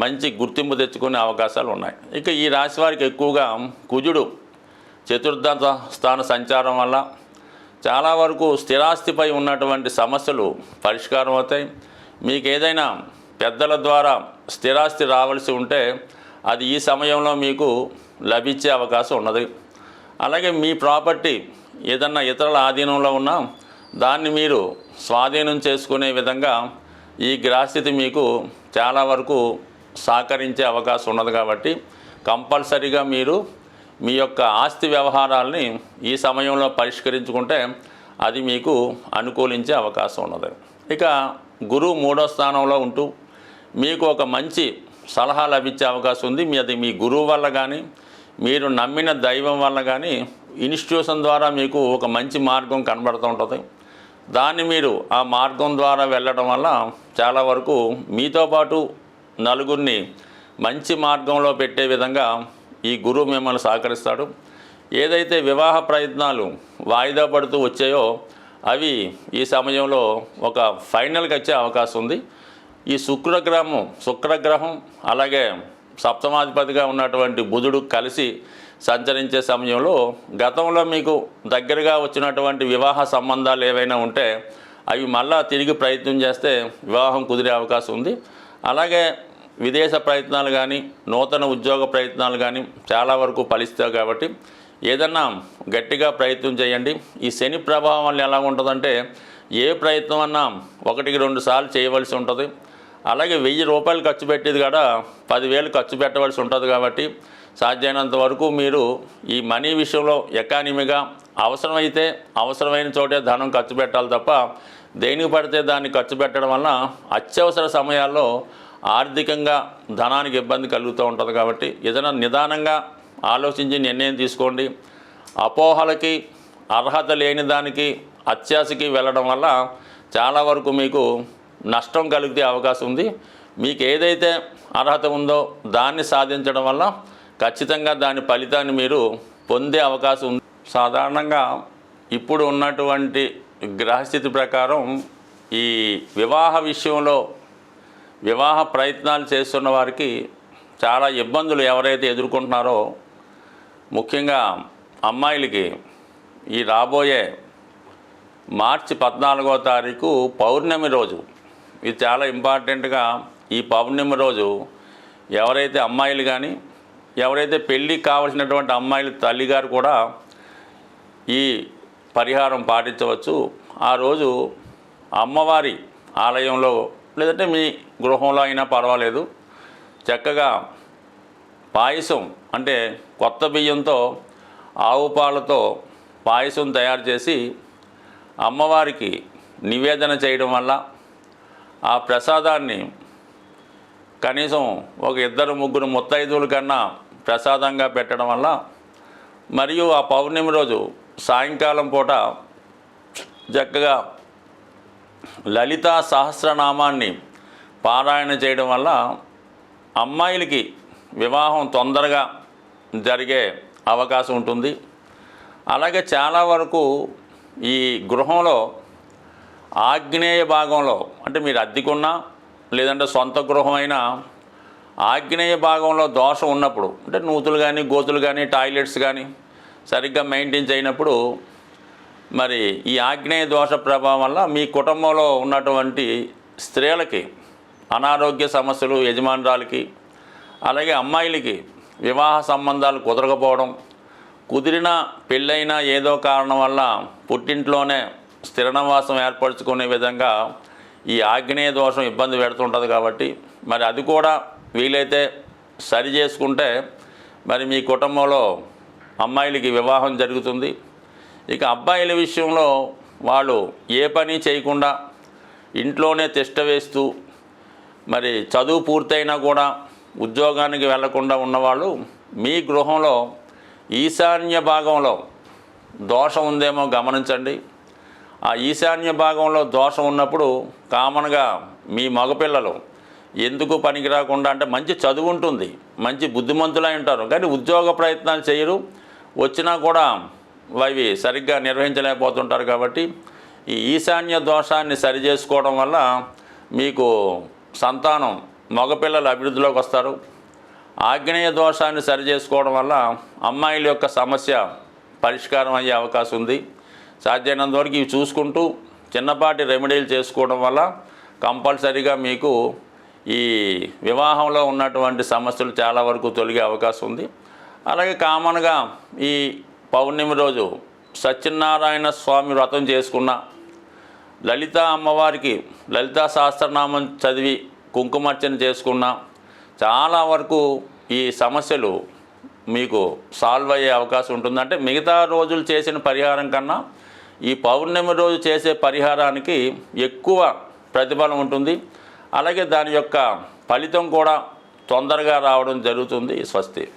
మంచి గుర్తింపు తెచ్చుకునే అవకాశాలు ఉన్నాయి. ఇక ఈ రాశి వారికి ఎక్కువగా కుజుడు చతుర్థ స్థాన సంచారం వల్ల చాలా వరకు స్థిరాస్తిపై ఉన్నటువంటి సమస్యలు పరిష్కారం అవుతాయి. మీకు ఏదైనా పెద్దల ద్వారా స్థిరాస్తి రావాల్సి ఉంటే అది ఈ సమయంలో మీకు లభించే అవకాశం ఉన్నది. అలాగే మీ ప్రాపర్టీ ఏదన్నా ఇతరుల ఆధీనంలో ఉన్నా దాన్ని మీరు స్వాధీనం చేసుకునే విధంగా ఈ గ్రహస్థితి మీకు చాలా వరకు సహకరించే అవకాశం ఉన్నది. కాబట్టి కంపల్సరీగా మీరు మీ యొక్క ఆస్తి వ్యవహారాలని ఈ సమయంలో పరిష్కరించుకుంటే అది మీకు అనుకూలించే అవకాశం ఉన్నది. ఇక గురువు 3వ స్థానంలో ఉంటూ మీకు ఒక మంచి సలహా లభించే అవకాశం ఉంది. అది మీ గురువు వల్ల కానీ, మీరు నమ్మిన దైవం వల్ల కానీ, ఇన్స్టిట్యూషన్ ద్వారా మీకు ఒక మంచి మార్గం కనబడుతూ ఉంటుంది. దాన్ని మీరు ఆ మార్గం ద్వారా వెళ్ళడం వల్ల చాలా వరకు మీతో పాటు నలుగురిని మంచి మార్గంలో పెట్టే విధంగా ఈ గురువు మిమ్మల్ని సహకరిస్తాడు. ఏదైతే వివాహ ప్రయత్నాలు వాయిదా పడుతూ వచ్చాయో అవి ఈ సమయంలో ఒక ఫైనల్కి వచ్చే అవకాశం ఉంది. ఈ శుక్రగ్రహం అలాగే సప్తమాధిపతిగా ఉన్నటువంటి బుధుడు కలిసి సంచరించే సమయంలో గతంలో మీకు దగ్గరగా వచ్చినటువంటి వివాహ సంబంధాలు ఏవైనా ఉంటే అవి మళ్ళా తిరిగి ప్రయత్నం చేస్తే వివాహం కుదిరే అవకాశం ఉంది. అలాగే విదేశ ప్రయత్నాలు కానీ, నూతన ఉద్యోగ ప్రయత్నాలు కానీ చాలా వరకు ఫలిస్తాయి. కాబట్టి ఏదన్నా గట్టిగా ప్రయత్నం చేయండి. ఈ శని ప్రభావం వల్ల ఎలా ఉంటుందంటే ఏ ప్రయత్నం అన్నా 1-2 సార్లు చేయవలసి ఉంటుంది. అలాగే 1000 రూపాయలు ఖర్చు పెట్టేది కూడా 10,000 ఖర్చు పెట్టవలసి ఉంటుంది. కాబట్టి సాధ్యమైనంత వరకు మీరు ఈ మనీ విషయంలో ఎకానమీగా అవసరమైతే అవసరమైన చోటే ధనం ఖర్చు పెట్టాలి తప్ప దేనికి పడితే దాన్ని ఖర్చు పెట్టడం వలన అత్యవసర సమయాల్లో ఆర్థికంగా ధనానికి ఇబ్బంది కలుగుతూ ఉంటుంది. కాబట్టి ఏదైనా నిదానంగా ఆలోచించి నిర్ణయం తీసుకోండి. అపోహలకి, అర్హత లేని దానికి, అత్యాశకి వెళ్ళడం వల్ల చాలా వరకు మీకు నష్టం కలిగే అవకాశం ఉంది. మీకు ఏదైతే అర్హత ఉందో దాన్ని సాధించడం వల్ల ఖచ్చితంగా దాని ఫలితాన్ని మీరు పొందే అవకాశం ఉంది. సాధారణంగా ఇప్పుడు ఉన్నటువంటి గ్రహస్థితి ప్రకారం ఈ వివాహ విషయంలో వివాహ ప్రయత్నాలు చేస్తున్న వారికి చాలా ఇబ్బందులు ఎవరైతే ఎదుర్కొంటున్నారో, ముఖ్యంగా అమ్మాయిలకి ఈ రాబోయే మార్చి 14వ తారీఖు పౌర్ణమి రోజు, ఇది చాలా ఇంపార్టెంట్గా. ఈ పౌర్ణమి రోజు ఎవరైతే అమ్మాయిలు కానీ, ఎవరైతే పెళ్ళికి కావాల్సినటువంటి అమ్మాయిల తల్లిగారు కూడా ఈ పరిహారం పాటించవచ్చు. ఆ రోజు అమ్మవారి ఆలయంలో లేదంటే మీ గృహంలో అయినా పర్వాలేదు, చక్కగా పాయసం అంటే కొత్త బియ్యంతో ఆవు పాలతో పాయసం తయారు చేసి అమ్మవారికి నివేదన చేయడం వల్ల ఆ ప్రసాదాన్ని కనీసం ఒక 2-3 ముత్తైదువుల కన్నా ప్రసాదంగా పెట్టడం వల్ల, మరియు ఆ పౌర్ణమి రోజు సాయంకాలం పూట చక్కగా లలితా సహస్రనామాన్ని పారాయణ చేయడం వల్ల అమ్మాయిలకి వివాహం తొందరగా జరిగే అవకాశం ఉంటుంది. అలాగే చాలా వరకు ఈ గృహంలో ఆగ్నేయ భాగంలో, అంటే మీరు అద్దెకున్నా లేదంటే సొంత గృహమైనా ఆగ్నేయ భాగంలో దోషం ఉన్నప్పుడు, అంటే నూతులు కానీ, గోతులు కానీ, టాయిలెట్స్ కానీ సరిగ్గా మెయింటైన్ చేయనప్పుడు, మరి ఈ ఆగ్నేయ దోష ప్రభావం వల్ల మీ కుటుంబంలో ఉన్నటువంటి స్త్రీలకి అనారోగ్య సమస్యలు, యజమానురాలకి అలాగే అమ్మాయిలకి వివాహ సంబంధాలు కుదరకపోవడం, కుదిరిన పెళ్ళైనా ఏదో కారణం వల్ల పుట్టింట్లోనే స్థిర నివాసం ఏర్పరచుకునే విధంగా ఈ ఆగ్నేయ దోషం ఇబ్బంది పెడుతుంటుంది. కాబట్టి మరి అది కూడా వీలైతే సరి చేసుకుంటే మరి మీ కుటుంబంలో అమ్మాయిలకి వివాహం జరుగుతుంది. ఇక అబ్బాయిల విషయంలో వాళ్ళు ఏ పని చేయకుండా ఇంట్లోనే తిష్ట వేస్తూ, మరి చదువు పూర్తయినా కూడా ఉద్యోగానికి వెళ్లకుండా ఉన్నవాళ్ళు మీ గృహంలో ఈశాన్య భాగంలో దోషం ఉందేమో గమనించండి. ఆ ఈశాన్య భాగంలో దోషం ఉన్నప్పుడు కామన్గా మీ మగపిల్లలు ఎందుకు పనికి రాకుండా, అంటే మంచి చదువు ఉంటుంది, మంచి బుద్ధిమంతులై ఉంటారు, కానీ ఉద్యోగ ప్రయత్నాలు చేయరు, వచ్చినా కూడా అవి సరిగ్గా నిర్వహించలేకపోతుంటారు. కాబట్టి ఈ ఈశాన్య దోషాన్ని సరి చేసుకోవడం వల్ల మీకు సంతానం మగపిల్లలు అభివృద్ధిలోకి వస్తారు. ఆగ్నేయ దోషాన్ని సరి చేసుకోవడం వల్ల అమ్మాయిల యొక్క సమస్య పరిష్కారం అయ్యే అవకాశం ఉంది. సాధ్యమైనంత వరకు ఇవి చూసుకుంటూ చిన్నపాటి రెమెడీలు చేసుకోవడం వల్ల కంపల్సరీగా మీకు ఈ వివాహంలో ఉన్నటువంటి సమస్యలు చాలా వరకు తొలగే అవకాశం ఉంది. అలాగే కామన్గా ఈ పౌర్ణమి రోజు సత్యనారాయణ స్వామి వ్రతం చేసుకున్నా, లలిత అమ్మవారికి లలితా సహస్రనామం చదివి కుంకుమార్చన చేసుకున్నా చాలా వరకు ఈ సమస్యలు మీకు సాల్వ్ అయ్యే అవకాశం ఉంటుంది. అంటే మిగతా రోజులు చేసిన పరిహారం కన్నా ఈ పౌర్ణమి రోజు చేసే పరిహారానికి ఎక్కువ ప్రతిఫలం ఉంటుంది. అలాగే దాని యొక్క ఫలితం కూడా తొందరగా రావడం జరుగుతుంది. స్వస్తి.